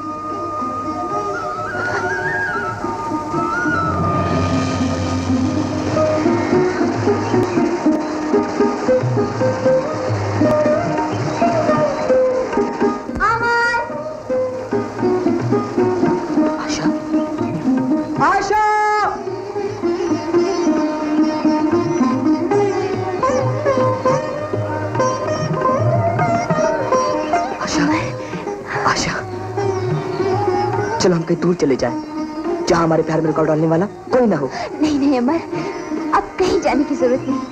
आशा! आशा, चलो हम कहीं दूर चले जाएं, जहां हमारे प्यार में रुकावट डालने वाला कोई ना हो। नहीं नहीं अमर, अब कहीं जाने की जरूरत नहीं।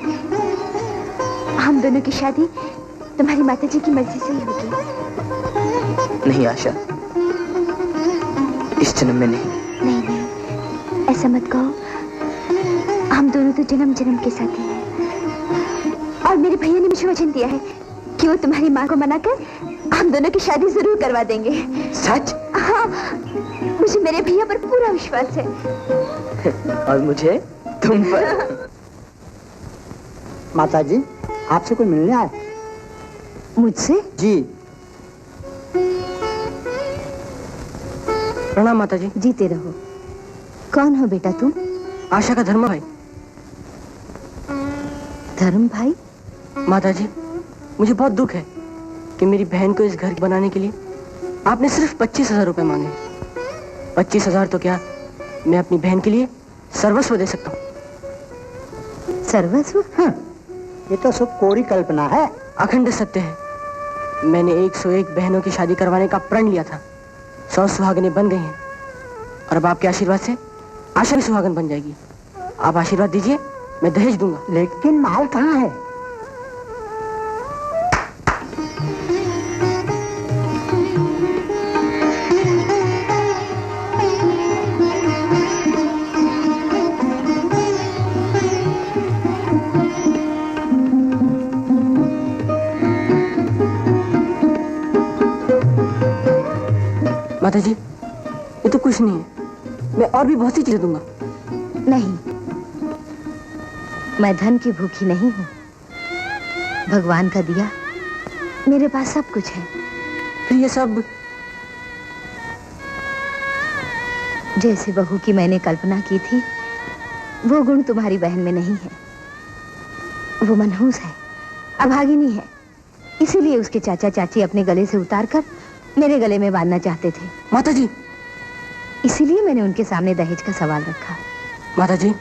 हम दोनों की शादी तुम्हारी माताजी की मर्जी से ही होगी। नहीं आशा, इस जन्म में नहीं। नहीं नहीं, ऐसा मत कहो। हम दोनों तो जन्म जन्म के साथी हैं। और मेरे भैया ने मुझे वचन दिया है कि वो तुम्हारी माँ को मनाकर हम दोनों की शादी जरूर करवा देंगे। सच? हाँ, मुझे मेरे भैया पर पूरा विश्वास है। और मुझे तुम पर। माताजी, आपसे कोई मिलने आया? मुझसे? जी। प्रणाम माताजी। जीते रहो। कौन हो बेटा तुम? आशा का धर्म भाई। धर्म भाई? माताजी, मुझे बहुत दुख है कि मेरी बहन को इस घर बनाने के लिए आपने सिर्फ 25,000 रुपए मांगे। 25,000 तो क्या, मैं अपनी बहन के लिए सर्वस्व दे सकता हूँ। सर्वस्व? ये तो सब कोरी कल्पना है। अखंड सत्य है। मैंने 101 बहनों की शादी करवाने का प्रण लिया था। 100 सुहागनें बन गई हैं और अब आपके आशीर्वाद से आशा भी सुहागन बन जाएगी। आप आशीर्वाद दीजिए, मैं दहेज दूंगा। लेकिन माल कहाँ है? माताजी, ये तो कुछ नहीं है। मैं और भी बहुत सी चीजें दूंगा। नहीं, मैं धन की भूखी नहीं हूँ। भगवान का दिया मेरे पास सब कुछ है। फिर ये सब? जैसे बहू की मैंने कल्पना की थी, वो गुण तुम्हारी बहन में नहीं है। वो मनहूस है, अभागिनी है। इसीलिए उसके चाचा चाची अपने गले से उतारकर मेरे गले में बांधना चाहते थे। माताजी, इसीलिए मैंने उनके सामने दहेज का सवाल रखा। माताजी,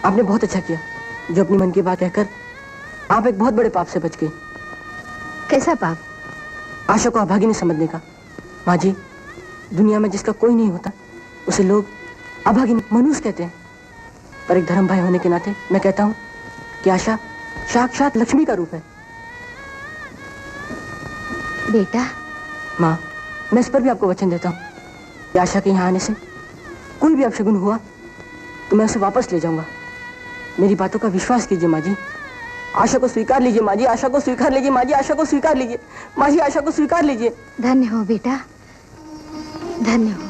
आपने बहुत अच्छा किया जो अपनी मन की बात कहकर आप एक बहुत बड़े पाप से बच गई। कैसा पाप? आशा को अभागिनी समझने का। माँ जी, दुनिया में जिसका कोई नहीं होता उसे लोग अभागिनी, मनहूस कहते हैं। पर एक धर्म भाई होने के नाते मैं कहता हूँ कि आशा साक्षात लक्ष्मी का रूप है। बेटा। माँ, मैं इस पर भी आपको वचन देता हूँ कि आशा के यहाँ आने से कोई भी अपशगुन हुआ तो मैं उसे वापस ले जाऊंगा। मेरी बातों का विश्वास कीजिए माँ जी। आशा को स्वीकार लीजिए माँ जी, आशा को स्वीकार लीजिए माँ जी, आशा को स्वीकार लीजिए माँ जी, आशा को स्वीकार लीजिए। धन्य हो बेटा, धन्य हो।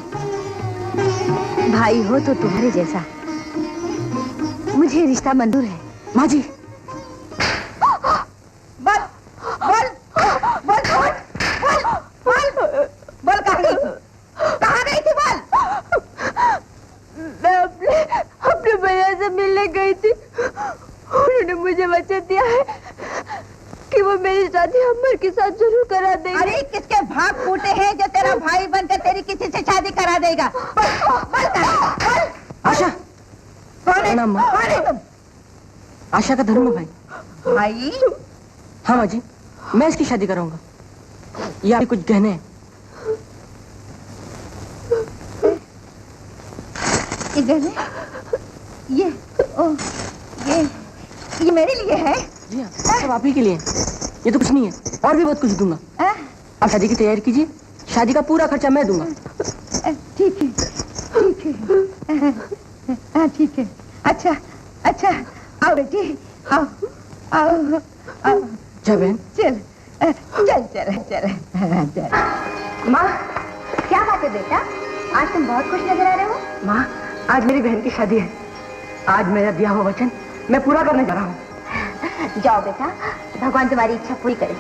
भाई हो तो तुम्हारे जैसा। मुझे रिश्ता मंजूर है। माँ जी। बोल बोल बोल बोल बोल बोल कहाँ गई थी? बोल। मैं अपने भैया से मिलने गई थी। उन्होंने मुझे वचन दिया है कि वो मेरी शादी अमर के साथ जरूर करा देंगे। अरे किसके भाग फूटे हैं जो तेरा भाई बनकर तेरी किसी से शादी करा देगा? बोल बोल बोल। आशा, कौन है? प्रणाम माँ। कौन है तुम? आशा का धर्म भाई। भाई? हाँ माँ जी, मैं इसकी शादी कराऊंगा। ये आपके कुछ गहने हैं। ये गहने? ये ओ ये मेरे लिए है? जी हाँ, सब आप ही के लिए। ये तो कुछ नहीं है, और भी बहुत कुछ दूंगा। आप शादी की तैयारी कीजिए, शादी का पूरा खर्चा मैं दूंगा। ठीक है, ठीक है, हाँ ठीक है। अच्छा अच्छा, आओ बेटी, आओ आओ आओ। जा बहन। चल चल चल चल चल। माँ, क्या बात है बेटा? आज तुम बहुत खुश नजर आ रहे हो। माँ, आज मेरी बहन की शादी है। आज मेरा दिया हुआ वचन मैं पूरा करने जा रहा हूँ। जाओ बेटा, भगवान तुम्हारी इच्छा पूरी करे।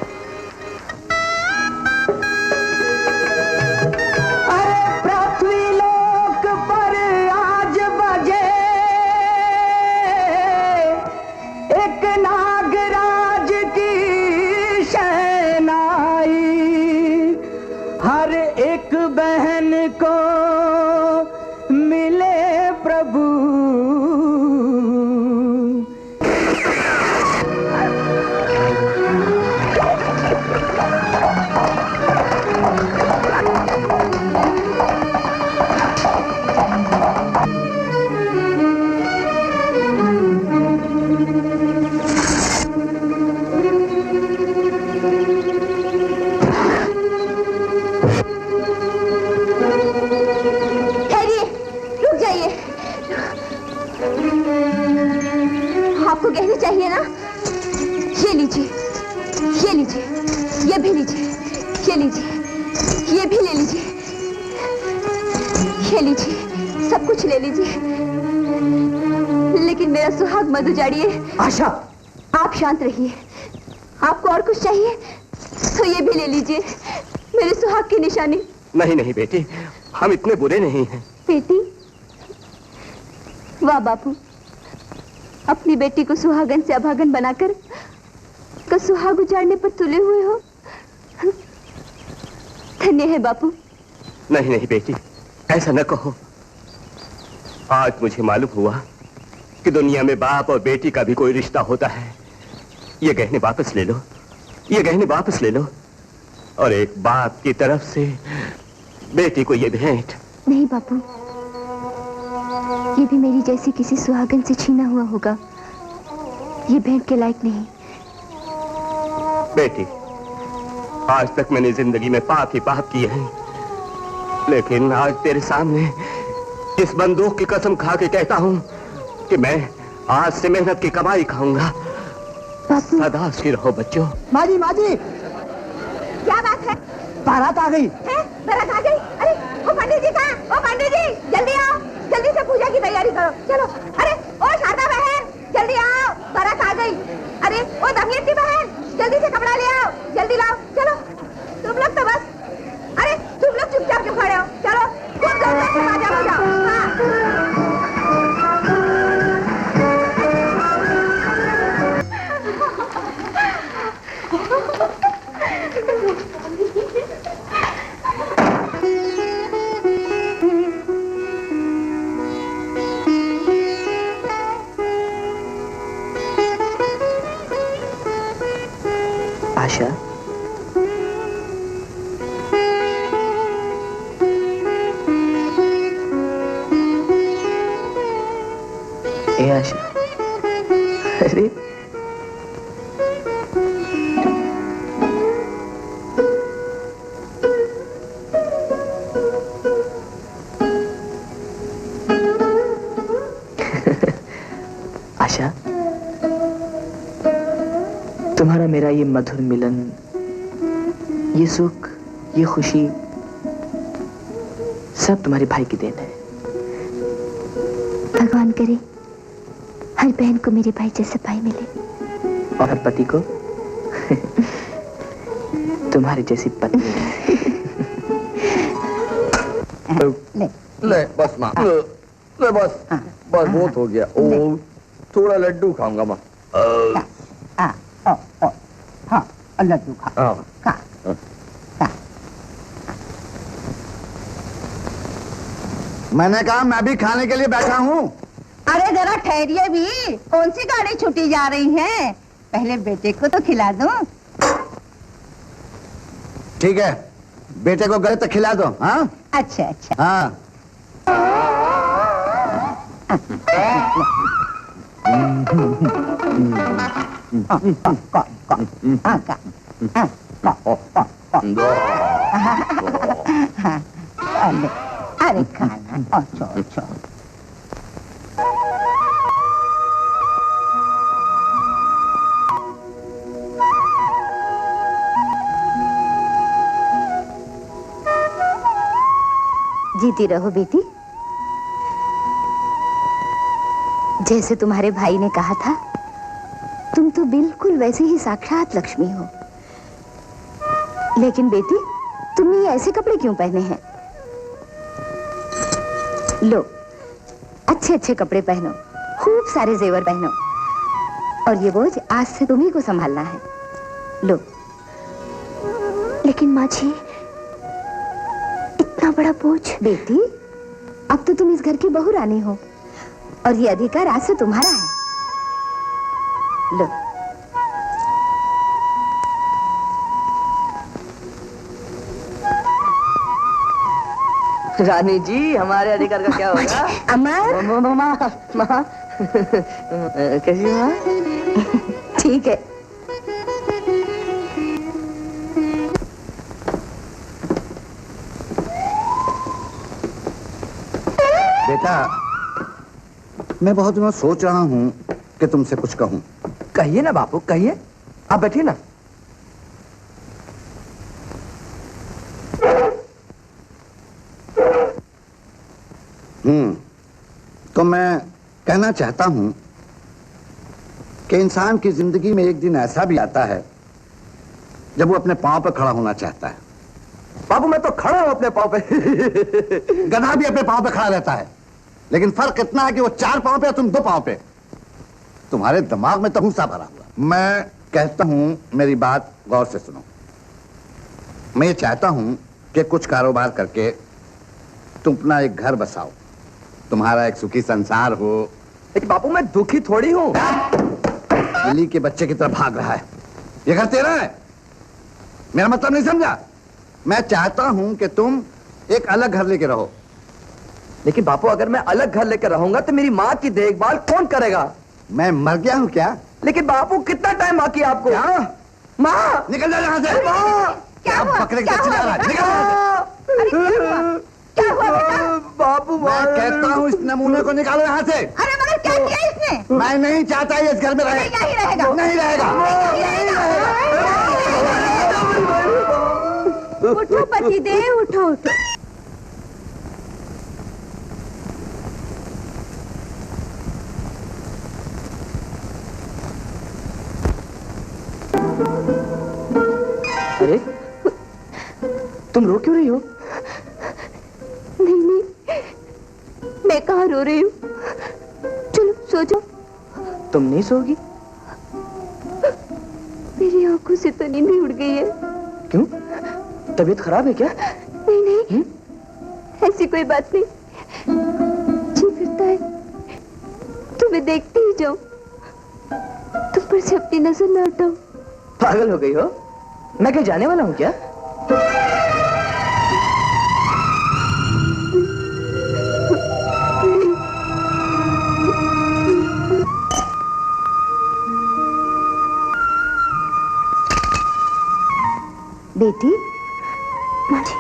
अरे पृथ्वी लोक पर आज बजे एक नागराज की शहनाई। हर एक बहन को मिले गहने चाहिए ना? ये लीजिए, ये लीजिए, ये भी लीजिए, ये लीजिए, ये भी ले लीजिए, ये लीजिए, सब कुछ ले लीजिए, लेकिन मेरा सुहाग मत उजाड़िए। आशा, आप शांत रहिए। आपको और कुछ चाहिए तो ये भी ले लीजिए, मेरे सुहाग की निशानी। नहीं नहीं बेटी, हम इतने बुरे नहीं हैं। बेटी? वाह बापू, अपनी बेटी को सुहागन से अभागन बनाकर का सुहाग उजाड़ने पर तुले हुए हो। धन्य है बापू। नहीं नहीं बेटी, ऐसा न कहो। आज मुझे मालूम हुआ कि दुनिया में बाप और बेटी का भी कोई रिश्ता होता है। ये गहने वापस ले लो, ये गहने वापस ले लो, और एक बाप की तरफ से बेटी को ये भेंट। नहीं बापू, ये भी मेरी जैसी किसी सुहागन से छीना हुआ होगा। ये भेंट के लायक नहीं। बेटी, आज तक मैंने जिंदगी में पाप ही पाप किए हैं, लेकिन आज तेरे सामने इस बंदूक की कसम खा के कहता हूं कि मैं आज से मेहनत की कमाई खाऊंगा। सदा से रहो बच्चों। माँ जी, क्या बात है? बारात आ गई। है? बारात आ गई? अरे वो पंडित जी कहाँ? ओ पंडित जी, जल्दी आओ, जल्दी से पूजा की तैयारी करो। चलो। अरे ओ शारदा बहन, जल्दी आओ, बारात आ गई। अरे ओ दमयंती बहन, जल्दी से कपड़ा ले आओ, जल्दी लाओ। चलो, तुम लोग तो बस, अरे तुम लोग चुपचाप क्यों खड़े हो? चलो, तुम जल्दी से बाजा बजाओ। आशा, ए आशा, अरे आशा, तुम्हारा मेरा ये मधुर मिलन, ये सुख, ये खुशी सब तुम्हारे भाई की देन है। भगवान करे हर बहन को मेरे भाई जैसा भाई मिले, और हर पति को तुम्हारी जैसी पत्नी। ले बस माँ, ले बस, बस बहुत हो गया। ओ थोड़ा लड्डू खाऊंगा माँ। हाँ, लड्डू खा। मैंने कहा मैं भी खाने के लिए बैठा हूँ। अरे जरा ठहरिए भी, कौन सी गाड़ी छूटी जा रही है? पहले बेटे को तो खिला दो। ठीक है, बेटे को गले तक खिला दो। हाँ अच्छा अच्छा। हाँ। अरे खाना, अच्छा अच्छा। जीती रहो बेटी। जैसे तुम्हारे भाई ने कहा था, तुम तो बिल्कुल वैसे ही साक्षात लक्ष्मी हो। लेकिन बेटी, तुमने ये ऐसे कपड़े क्यों पहने हैं? लो, अच्छे अच्छे कपड़े पहनो, खूब सारे जेवर पहनो, और ये बोझ आज से तुम्ही को संभालना है। लो। लेकिन माँ जी, इतना बड़ा बोझ। बेटी, अब तो तुम इस घर की बहू रानी हो, और ये अधिकार आज से तुम्हारा है। लो। रानी जी, हमारे अधिकार का क्या होगा? अमर, माँ कैसी माँ? ठीक है। बेटा, मैं बहुत दिनों सोच रहा हूँ कि तुमसे कुछ कहूं। कहिए ना बापू, कहिए। आप बैठिए ना। तो मैं कहना चाहता हूं कि इंसान की जिंदगी में एक दिन ऐसा भी आता है जब वो अपने पांव पर खड़ा होना चाहता है। बाबू मैं तो खड़ा हूं अपने पांव पे। गधा भी अपने पांव पे खड़ा रहता है, लेकिन फर्क इतना है कि वो 4 पांव पे और तुम 2 पांव पे। तुम्हारे दिमाग में तो गुस्सा भरा हुआ। मैं कहता हूं, मेरी बात गौर से सुनो। मैं ये चाहता हूं कि कुछ कारोबार करके तुम अपना एक घर बसाओ, तुम्हारा एक सुखी संसार हो। लेकिन बापू मैं दुखी थोड़ी हूं। बिल्ली के बच्चे की तरफ भाग रहा है। ये घर तेरा है, मेरा मतलब नहीं समझा। मैं चाहता हूं कि तुम एक अलग घर लेके रहो। लेकिन बापू अगर मैं अलग घर लेकर रहूंगा तो मेरी माँ की देखभाल कौन करेगा? मैं मर गया हूं क्या? लेकिन बापू कितना टाइम बाकी है आपको? माँ निकल जा यहां से। क्या हुआ? बकरे की तरह चिल्ला रहा है। निकल अरे क्या हुआ? क्या हुआ बेटा? बापू मैं कहता हूं इस नमूने को निकालो यहां से। अरे मगर क्या किया इसने? मैं नहीं चाहता ये इस घर में रहे। यहीं रहेगा। नहीं रहेगा। उठो पति देव, उठो उठो। अरे तुम रो क्यों रही हो? नहीं नहीं, मैं कहाँ रो रही हूँ। चलो सो जाओ। तुम नहीं सोगी? मेरी आंखों से तो नींद ही उड़ गई है। क्यों, तबीयत खराब है क्या? नहीं नहीं, ऐसी कोई बात नहीं। जी करता है तुम्हें देखती ही जाऊं, तुम पर से अपनी नजर न हटाऊं। पागल हो गई हो? मैं कहीं जाने वाला हूँ क्या? बेटी, माँ जी,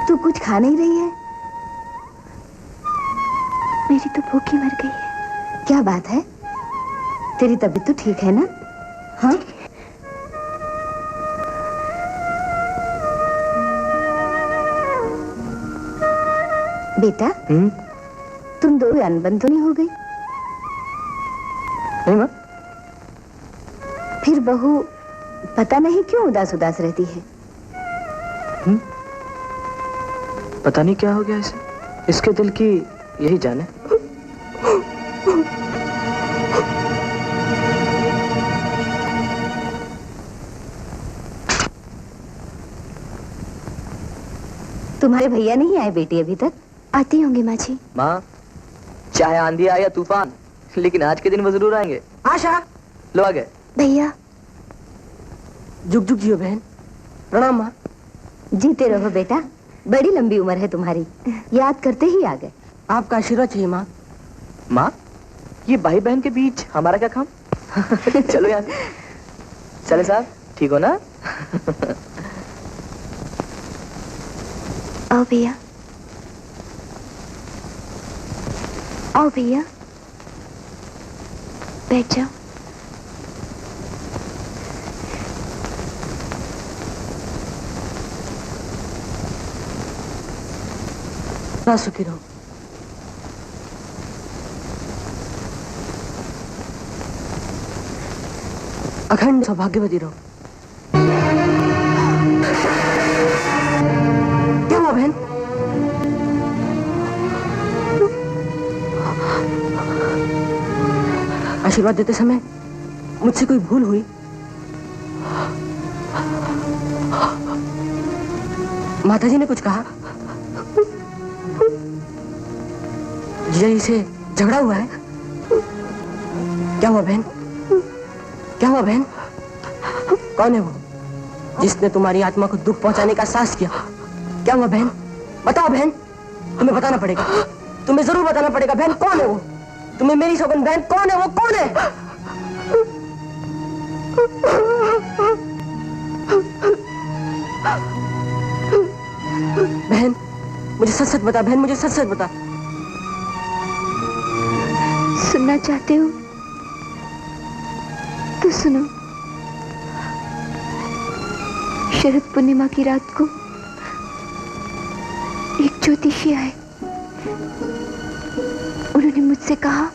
तू कुछ खा नहीं रही है? मेरी तो भूख ही मर गई है। क्या बात है? तेरी तबीयत तो ठीक है ना? हाँ? बेटा, तुम दो अनबन तो नहीं हो गई? नहीं माँ। फिर बहू पता नहीं क्यों उदास उदास रहती है। पता नहीं क्या हो गया इसे, इसके दिल की यही जाने। तुम्हारे भैया नहीं आए बेटी अभी तक? आती होंगे माँ जी। माँ, चाहे आंधी आए या तूफान, लेकिन आज के दिन वो जरूर आएंगे। आशा, लो आ गए। भैया। जुग जुग जियो बहन। प्रणाम माँ। जीते रहो बेटा, बड़ी लंबी उम्र है तुम्हारी। याद करते ही आ गए। आपका आशीर्वाद चाहिए माँ। माँ, ये भाई बहन के बीच हमारा क्या काम? चलो यहाँ से। चले साहब, ठीक हो ना? आओ भैया, आओ भैया, बैठ जाओ। ना सुखी रहो। अखंड सौभाग्यवती रहो। क्या हुआ बहन? आशीर्वाद देते समय मुझसे कोई भूल हुई? माताजी ने कुछ कहा? जीजा जी से झगड़ा हुआ है? क्या हुआ बहन? क्या हुआ बहन? कौन है वो जिसने तुम्हारी आत्मा को दुख पहुंचाने का साहस किया? क्या हुआ बहन? बताओ बहन, तुम्हें बताना पड़ेगा, तुम्हें जरूर बताना पड़ेगा बहन। कौन है वो? तुम्हें मेरी सौगंध बहन, कौन है वो? कौन है? बहन मुझे सच सच बता, बहन मुझे सच सच बता। सुनना चाहते हो तो सुनो। शरद पूर्णिमा की रात को एक ज्योतिषी आए। उन्होंने मुझसे कहा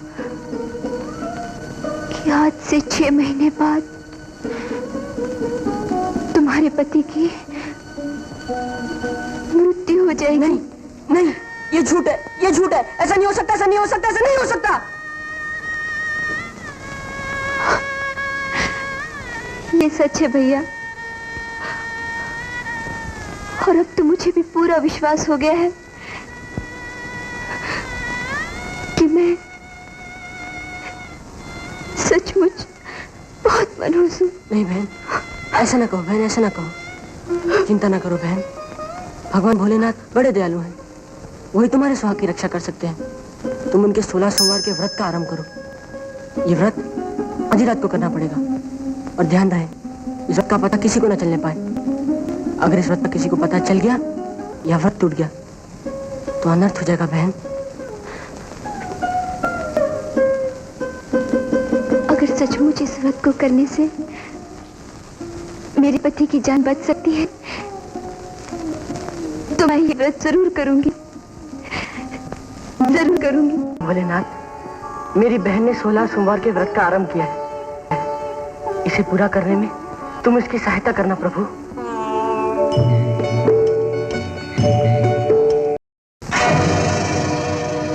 कि आज से 6 महीने बाद तुम्हारे पति की मृत्यु हो जाएगी। नहीं नहीं, ये झूठ है, ये झूठ है। ऐसा नहीं हो सकता, ऐसा नहीं हो सकता, ऐसा नहीं हो सकता। ये सच है भैया, और अब तो मुझे भी पूरा विश्वास हो गया है कि मैं सचमुच बहुत मनहूस हूँ। नहीं बहन, ऐसा ना कहो बहन, ऐसा ना कहो। चिंता ना करो बहन, भगवान भोलेनाथ बड़े दयालु हैं। वही तुम्हारे सुहाग की रक्षा कर सकते हैं। तुम उनके 16 सोमवार के व्रत का आरंभ करो। ये व्रत आधी रात को करना पड़ेगा, और ध्यान रहे इस व्रत का पता किसी को ना चलने पाए। अगर इस व्रत का किसी को पता चल गया या व्रत टूट गया तो अनर्थ हो जाएगा बहन। अगर सचमुच इस व्रत को करने से मेरे पति की जान बच सकती है तो मैं ये व्रत जरूर करूंगी, जरूर करूंगी। भोलेनाथ, मेरी बहन ने 16 सोमवार के व्रत का आरंभ किया है। इसे पूरा करने में तुम इसकी सहायता करना प्रभु।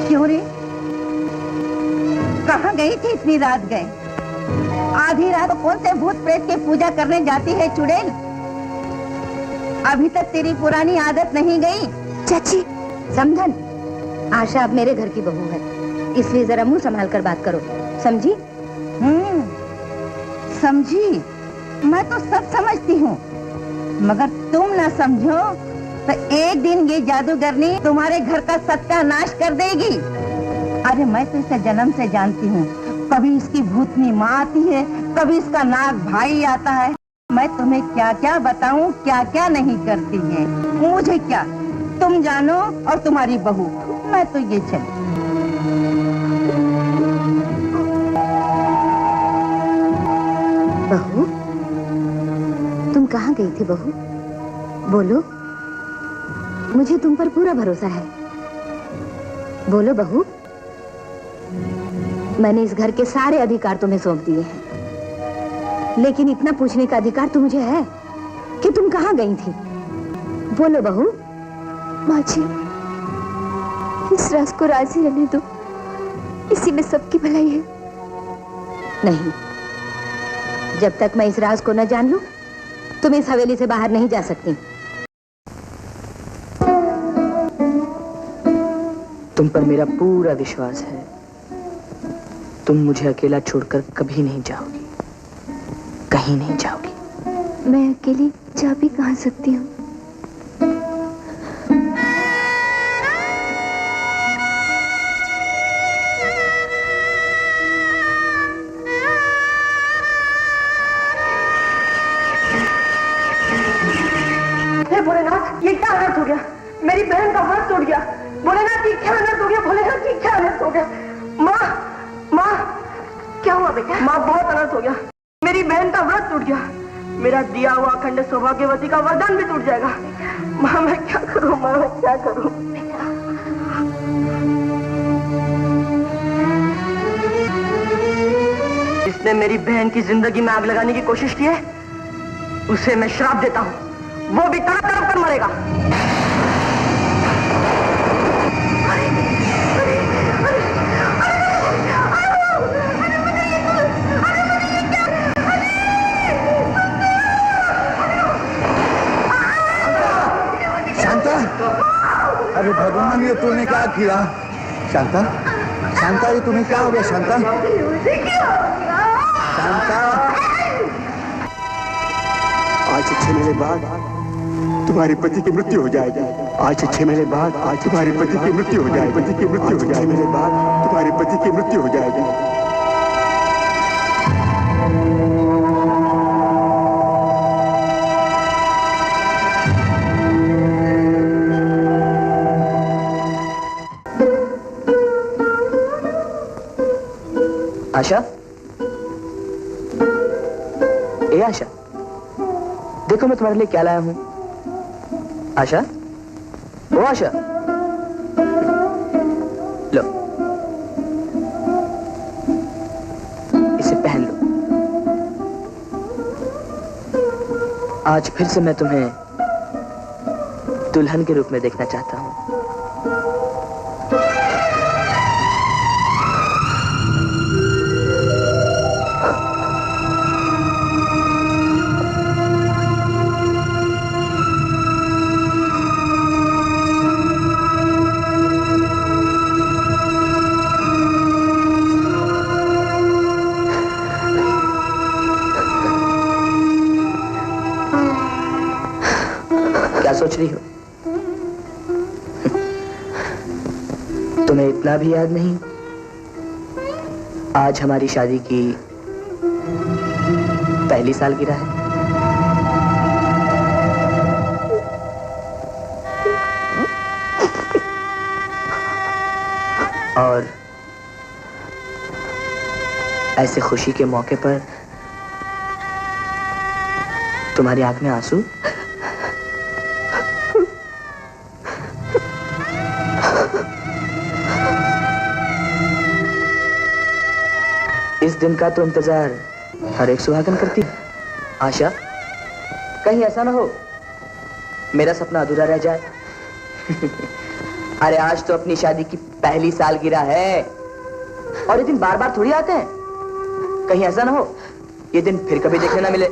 क्यों रे, कहाँ गई थी इतनी रात? गए आधी रात को कौन से भूत प्रेत की पूजा करने जाती है चुड़ैल? अभी तक तेरी पुरानी आदत नहीं गई? चाची समझन, आशा अब मेरे घर की बहू है, इसलिए जरा मुंह संभाल कर बात करो, समझी? समझी? मैं तो सब समझती हूँ, मगर तुम ना समझो तो एक दिन ये जादूगरनी तुम्हारे घर का सत्यानाश कर देगी। अरे मैं तो इसे जन्म से जानती हूँ, कभी इसकी भूतनी माँ आती है, कभी इसका नाग भाई आता है। मैं तुम्हें क्या क्या बताऊँ, क्या क्या नहीं करती है। मुझे क्या, तुम जानो और तुम्हारी बहू। मैं तो ये चली। बहू, तुम कहाँ गई थी बहू? बोलो, मुझे तुम पर पूरा भरोसा है। बोलो बहू। मैंने इस घर के सारे अधिकार तुम्हें सौंप दिए हैं, लेकिन इतना पूछने का अधिकार तो मुझे है कि तुम कहाँ गई थी। बोलो बहू। माँ जी, इस राज को राजी रहने दो, इसी में सबकी भलाई है। नहीं, जब तक मैं इस राज को न जान लूं, तुम इस हवेली से बाहर नहीं जा सकती। तुम पर मेरा पूरा विश्वास है। तुम मुझे अकेला छोड़कर कभी नहीं जाओगी, कहीं नहीं जाओगी। मैं अकेली जा भी कहाँ सकती हूँ? भोलेनाथ, ये क्या अनर्थ हो गया? मेरी बहन का व्रत टूट गया। भोलेनाथ, ये क्या अनर्थ हो गया? भोलेनाथ, ये क्या अनर्थ हो गया? माँ, माँ, क्या हुआ बेटा? माँ, बहुत अनर्थ हो गया। मेरी बहन का व्रत टूट गया। मेरा दिया हुआ अखंड सौभाग्यवती का वरदान भी टूट जाएगा। माँ, मैं क्या करूँ? माँ, मैं क्या करूँ? जिसने मेरी बहन की जिंदगी में आग लगाने की कोशिश की है, उसे मैं श्राप देता हूँ, वो भी तड़प तड़प कर मरेगा। शांता, अरे भगवान, ये तूने क्या किया? शांता, शांता, ये तुम्हें क्या हो गया? शांता, शांता, आज से 6 महीने बाद तुम्हारे पति की मृत्यु हो जाएगी। आज से 6 महीने बाद आज तुम्हारे पति की मृत्यु हो जाएगी। पति की मृत्यु हो जाएगी। 6 महीने बाद तुम्हारे पति की मृत्यु हो जाएगी। आशा, ए आशा, देखो मैं तुम्हारे लिए क्या लाया हूं। आशा, ओ आशा, लो, इसे पहन लो। आज फिर से मैं तुम्हें दुल्हन के रूप में देखना चाहता हूं। सोच रही हो? तुम्हें इतना भी याद नहीं आज हमारी शादी की पहली सालगिरह है। और ऐसे खुशी के मौके पर तुम्हारी आंख में आंसू? इस दिन का तो इंतजार हर एक सुहागन करती है। आशा, कहीं ऐसा ना हो मेरा सपना अधूरा रह जाए। अरे आज तो अपनी शादी की पहली सालगिरह है और ये दिन बार बार थोड़ी आते हैं। कहीं ऐसा ना हो ये दिन फिर कभी देखने ना मिले।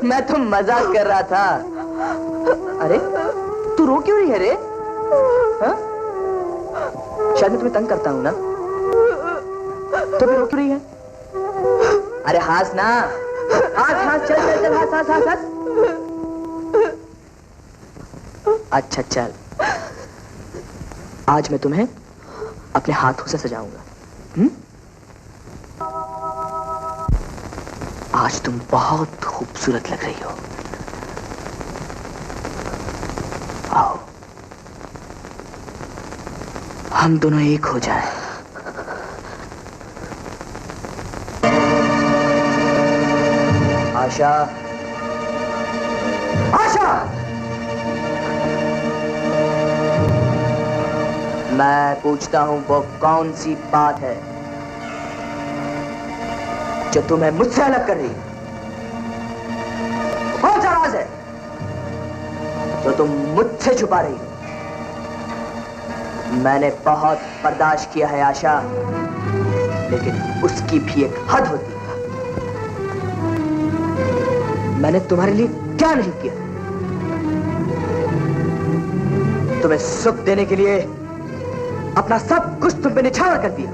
मैं तो मजाक कर रहा था। अरे तू रो क्यों रही है रे? हाँ? शायद मैं तुम्हें तंग करता हूं ना, तो फिर रो क्यों रही है? अरे हंस ना, हंस, चल चल चल, हंस। अच्छा चल, आज मैं तुम्हें अपने हाथों से सजाऊंगा। आज तुम बहुत खूबसूरत लग रही हो। आओ हम दोनों एक हो जाएं। आशा, आशा, मैं पूछता हूं वो कौन सी बात है जो तुम्हें मुझसे अलग कर रही है? कौन सा राज है जो तुम मुझसे छुपा रही हो? मैंने बहुत बर्दाश्त किया है आशा, लेकिन उसकी भी एक हद होती है। मैंने तुम्हारे लिए क्या नहीं किया? तुम्हें सुख देने के लिए अपना सब कुछ तुम पे निछावर कर दिया।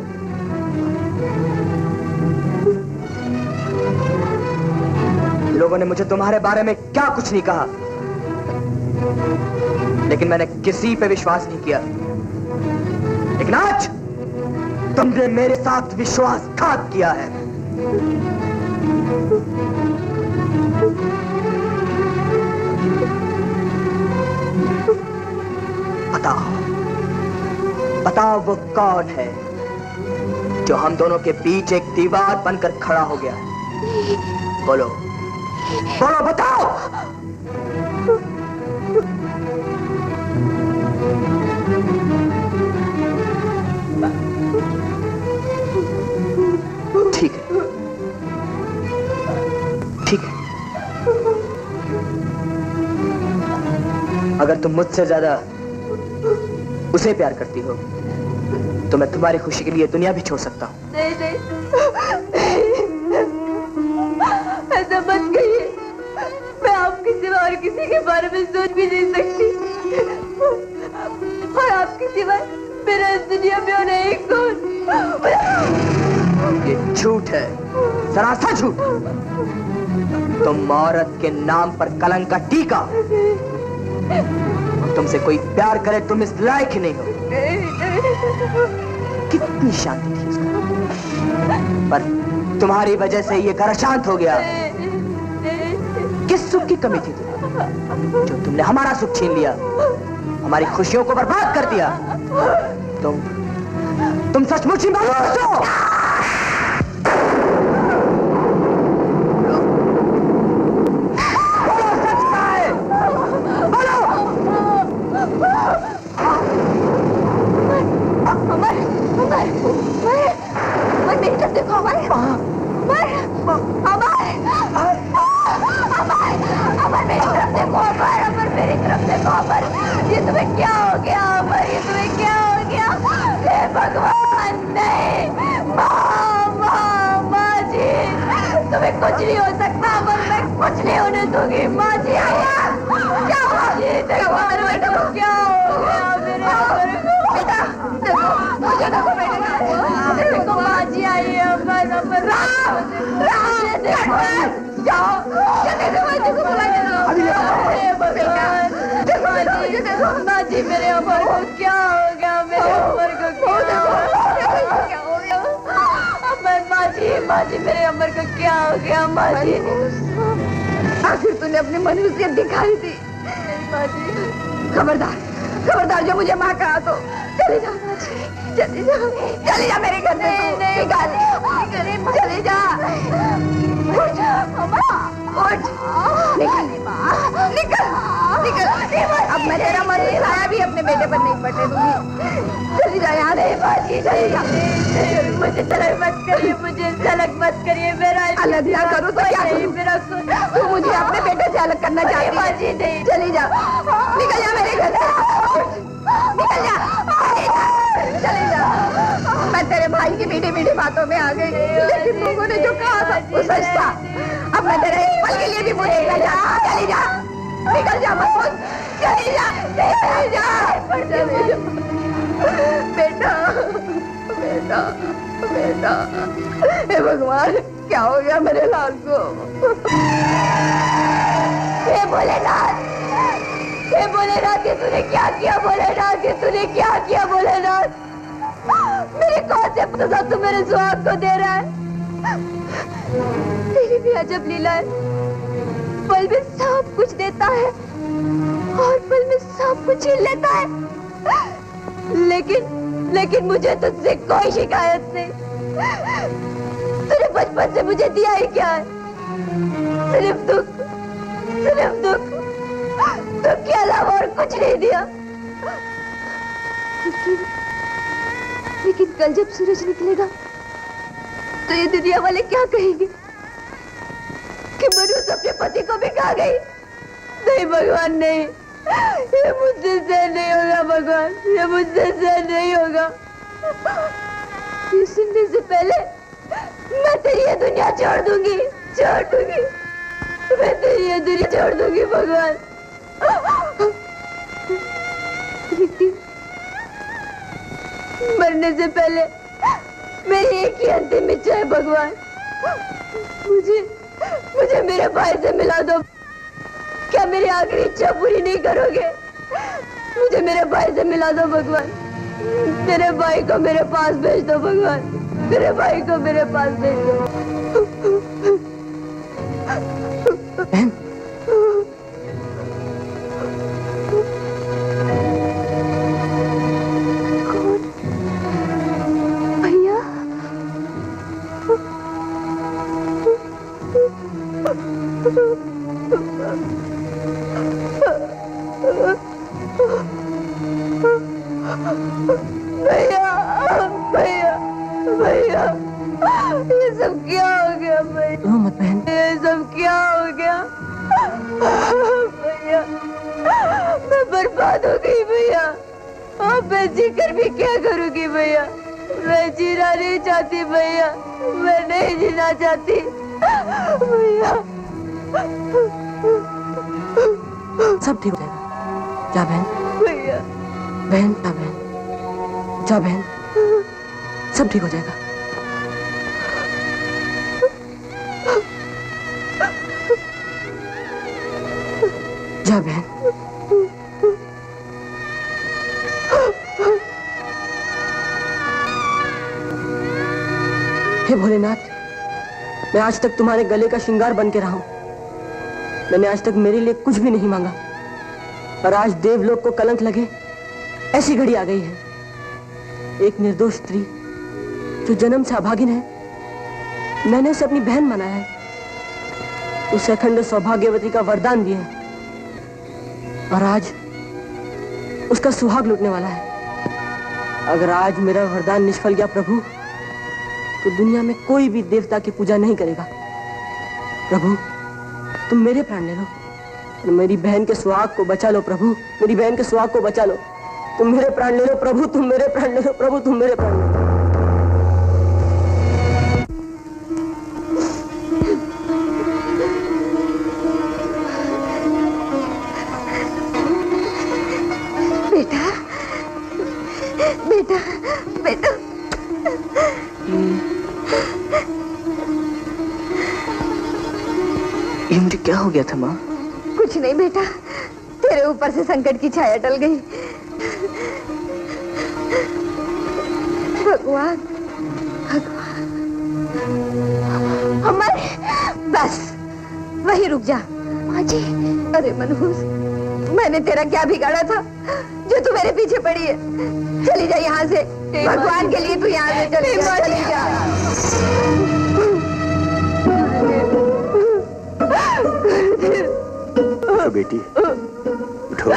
लोगों ने मुझे तुम्हारे बारे में क्या कुछ नहीं कहा, लेकिन मैंने किसी पे विश्वास नहीं किया। लेकिन आज तुमने मेरे साथ विश्वासघात किया है। बताओ वो कौन है जो हम दोनों के बीच एक दीवार बनकर खड़ा हो गया है? बोलो बोलो, बताओ। ठीक है, ठीक है। अगर तुम मुझसे ज्यादा उसे प्यार करती हो तो मैं तुम्हारी खुशी के लिए दुनिया भी छोड़ सकता हूँ। नहीं नहीं, ऐसा मत कहिए। मैं आपके सिवा और किसी के बारे में सोच भी नहीं सकती, और आपके सिवा मेरा इस दुनिया में और नहीं कौन। ये झूठ है, सरासर झूठ। तुम औरत के नाम पर कलंक का टीका। तुमसे कोई प्यार करे तुम इस लायक ही नहीं हो। कितनी शांति थी इसका, पर तुम्हारी वजह से ये घर अशांत हो गया। किस सुख की कमी थी तुम्हें जो तुमने हमारा सुख छीन लिया, हमारी खुशियों को बर्बाद कर दिया? तुम सचमुच ही मानो तो? बोलो सच क्या है? बोलो। अमर, मेरी तरफ देखो अमर, अमर मेरी तरफ देखो अमर मेरी तरफ देखो अमर। ये तुम्हें क्या हो गया अमर? ये तुम्हें क्या हो गया? हे भगवान नहीं, माँ जी, तुम्हें कुछ नहीं हो सकता अमर, मैं कुछ नहीं होने दूंगी। माँ जी क्या हुआ? देखो मेरे बेटे को क्या हो गया? मेरे अमर को बेटा देखो, मुझे देखो बेटे, देखो माँ जी आई है अमर, अमर राम देखो, जाओ देखो माँ जी, मेरे अमर को क्या हो गया? मेरे अमर को क्या हो गया? अमर माँ जी मेरे अमर को क्या हो गया? माँ जी आखिर तूने अपनी मनुष्यत दिखाई थी। माँ जी खबरदार जो मुझे माँ कहा तो चले जाओ माँ जी, चले जा मेरे घर से। चले जा निकल। अब मैं तेरा मन छाया भी अपने बेटे पर नहीं पड़ने दूंगी। चली जा यहाँ से बाजी, चली जा। मुझे तलक मत करिए, मेरा अलग ना करूँ तो क्या करूँ? तू मुझे अपने बेटे से अलग करना चाहती है? चली जा, निकल जा मेरे घर से, निकल जा, चली जा। मैं तेरे भाई की मीठी बातों में आ गई, लेकिन लोगों ने जो कहा था वो सच था। अब मैं तेरे एक पल के लिए भी पूछेगा जा। चली जा, निकल जा मत, चली जा बेटा। हे भगवान, क्या हो गया मेरे लाल को? हे भोलेनाथ, ये तूने क्या किया? भोलेनाथ, ये तूने क्या किया? भोलेनाथ, मेरे कौन से पुत्र तू मेरे सुहाग को दे रहा है? तेरी भी अजब लीला है, पल में सब कुछ देता है और पल में सब कुछ छीन लेता है। लेकिन मुझे तुझसे कोई शिकायत नहीं। तूने बचपन से मुझे दिया ही क्या है? सिर्फ दुख के अलावा और कुछ नहीं दिया। लेकिन कल जब सूरज निकलेगा तो ये दुनिया वाले क्या कहेंगे कि मनुष्य अपने पति को भिखा गई? नहीं भगवान, नहीं, ये मुझसे सहन नहीं होगा भगवान, ये मुझसे सहन नहीं होगा। ये सुनने से पहले मैं तेरी ये दुनिया छोड़ दूंगी। मैं तेरी ये दुनिया छोड़ दूंगी भगवान। लेकिन मरने से पहले मेरी एक ही अंतिम इच्छा है भगवान, मुझे मेरे भाई से मिला दो। क्या मेरी आखिरी इच्छा पूरी नहीं करोगे? मुझे मेरे भाई से मिला दो भगवान। मेरे भाई को मेरे पास भेज दो भगवान, मेरे भाई को मेरे पास भेज दो। बहन, भैया, भैया, ये सब क्या हो गया भैया? रो मत बहन। ये सब क्या हो गया भैया? मैं बर्बाद हो गई भैया। अब मैं जीकर भी क्या करूंगी भैया? मैं जीना नहीं चाहती भैया, मैं नहीं जीना चाहती भैया। सब ठीक हो जाएगा। जा बहन, भैया, बहन, जा बहन, जा बहन, सब ठीक हो जाएगा। जा बहन। हे भोलेनाथ, मैं आज तक तुम्हारे गले का श्रृंगार बन के रहा हूं। मैंने आज तक मेरे लिए कुछ भी नहीं मांगा, और आज देवलोक को कलंक लगे ऐसी घड़ी आ गई है। एक निर्दोष स्त्री जो जन्म से अभागिन है, मैंने उसे अपनी बहन माना है, उसे अखंड सौभाग्यवती का वरदान दिया है और आज उसका सुहाग लूटने वाला है। अगर आज मेरा वरदान निष्फल गया प्रभु, तो दुनिया में कोई भी देवता की पूजा नहीं करेगा। प्रभु, तुम मेरे प्राण ले लो, मेरी बहन के सुहाग को बचा लो प्रभु, मेरी बहन के सुहाग को बचा लो। तुम मेरे प्राण ले लो प्रभु, तुम मेरे प्राण ले लो प्रभु, तुम मेरे प्राण ले लो। बेटा, बेटा, बेटा। ये मुझे क्या हो गया था माँ? कुछ नहीं बेटा, तेरे ऊपर से संकट की छाया टल गई। भगवान, भगवान। हमारे बस वही रुक जा। माँ जी। अरे मनहूस, मैंने तेरा क्या बिगाड़ा था जो तू मेरे पीछे पड़ी है? चली जा यहाँ से, भगवान के लिए तू यहाँ से चली जा, चली जा। उठो बेटी, उठो।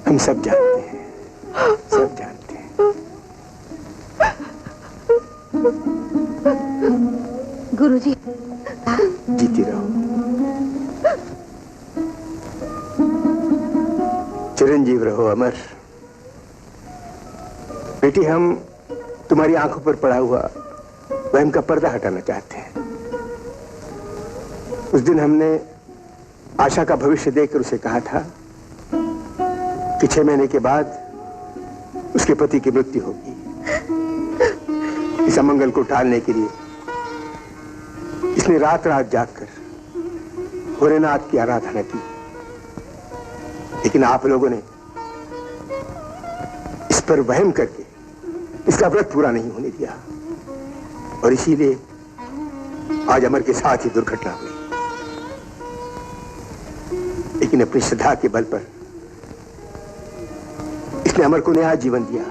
हम सब जानते हैं, सब जानते हैं। गुरुजी, जीती रहो, चिरंजीव रहो, अमर। बेटी, हम तुम्हारी आंखों पर पड़ा हुआ वहम का पर्दा हटाना चाहते हैं। उस दिन हमने आशा का भविष्य देखकर उसे कहा था कि 6 महीने के बाद उसके पति की मृत्यु होगी। इस अमंगल को टालने के लिए इसने रात रात जागकर भोलेनाथ की आराधना की, लेकिन आप लोगों ने इस पर वहम करके इसका व्रत पूरा नहीं होने दिया और इसीलिए आज अमर के साथ ही दुर्घटना हुई। लेकिन अपनी श्रद्धा के बल पर इसने अमर को नया जीवन दिया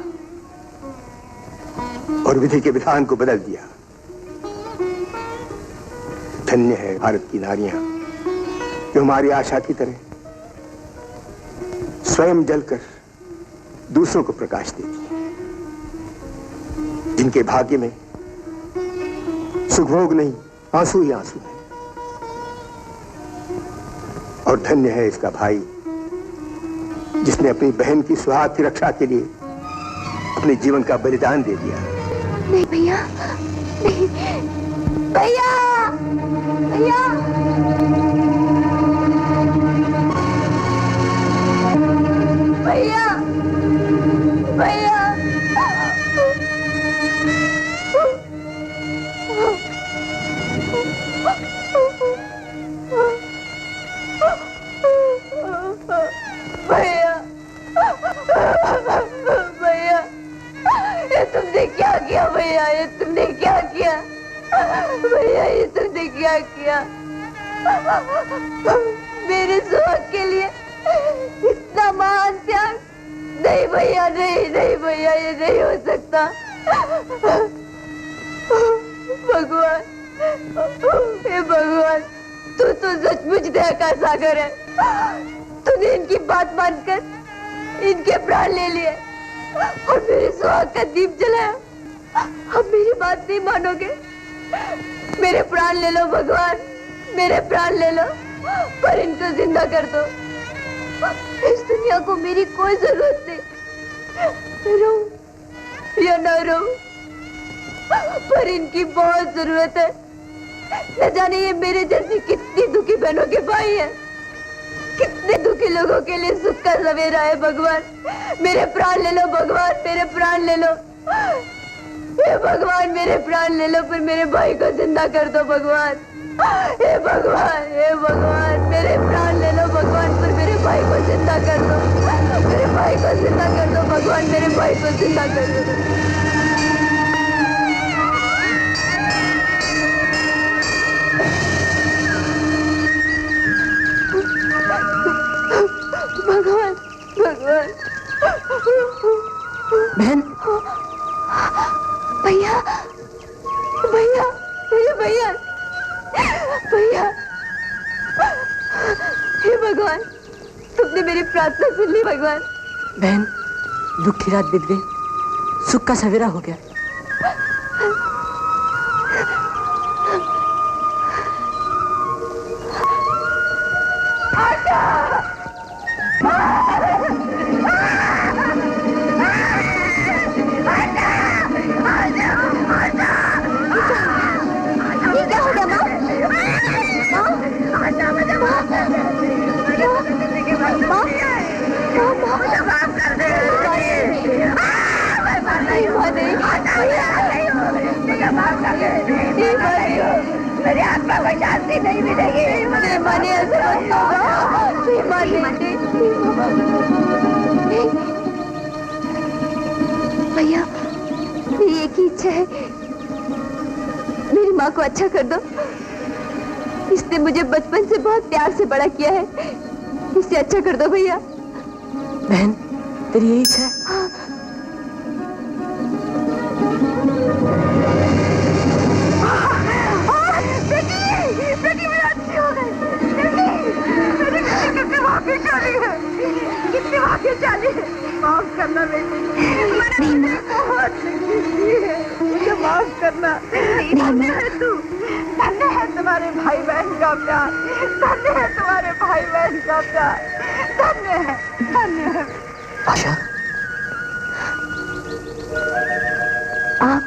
और विधि के विधान को बदल दिया। धन्य है भारत की नारियां जो हमारी आशा की तरह स्वयं जलकर दूसरों को प्रकाश देती हैं, जिनके भाग्य में सुखभोग नहीं, आंसू ही आंसू है। और धन्य है इसका भाई जिसने अपनी बहन की सुहाग की रक्षा के लिए अपने जीवन का बलिदान दे दिया। नहीं भैया, नहीं भैया, भैया। भैया, भैया। भैया, भैया, ये तुमने क्या किया भैया? ये तुमने क्या किया भैया? ये तुमने क्या किया? मेरे सुहाग के लिए इतना महान त्याग? नहीं भैया, नहीं, नहीं भैया, ये नहीं हो सकता। भगवान, हे भगवान, तू तो सचमुच दया का सागर है। तूने इनकी बात मानकर इनके प्राण ले लिए और मेरे सुहाग का दीप जलाया। अब मेरी बात नहीं मानोगे? मेरे प्राण ले लो भगवान, मेरे प्राण ले लो, पर इनको जिंदा कर दो। इस दुनिया को मेरी कोई जरूरत नहीं, रहूं या न रहूं, पर इनकी बहुत जरूरत है। न जाने ये मेरे जैसी कितनी दुखी बहनों के भाई हैं, कितने दुखी लोगों के लिए सुख का सवेरा है। भगवान, मेरे प्राण ले लो भगवान, मेरे प्राण ले लो। हे भगवान, मेरे प्राण ले लो, पर मेरे भाई को जिंदा कर दो भगवान। हे भगवान, हे भगवान, मेरे प्राण ले लो भगवान, पर मेरे भाई को जिंदा कर दो। मेरे भाई को जिंदा कर दो भगवान, मेरे भाई को जिंदा कर दो। भगवान, भगवान। भगवान। बहन, भैया भैया भैया भैया भैया, हे भगवान, तुमने मेरी प्रार्थना सुन ली भगवान। बहन, दुख की रात बीत गई, सुख का सवेरा हो गया। मेरी आत्मा को शांति नहीं मिलेगी। माने ऐसे भैया, मेरी एक ही इच्छा है, मेरी माँ को अच्छा कर दो। इसने मुझे बचपन से बहुत प्यार से बड़ा किया है, इसे अच्छा कर दो भैया। बहन, तेरी यही इच्छा है? हाँ। बेटी मेरी अच्छी हो गई। मेरी बेटी कितनी भाग्यशाली है, कितनी भाग्यशाली है। माफ करना बेटी, मैंने बहुत गलती की है, मुझे माफ करना। धन्य है तू, धन्य है तुम्हारे भाई बहन का प्यार, धन्य है तुम्हारे भाई बहन का प्यार, धन्य है, धन्य है। आशा, आप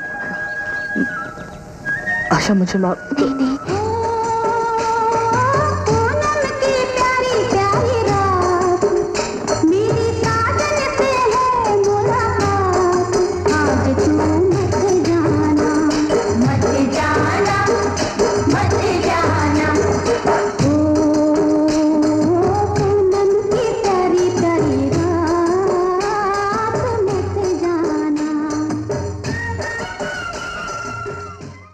आशा मुझे माफ। नहीं,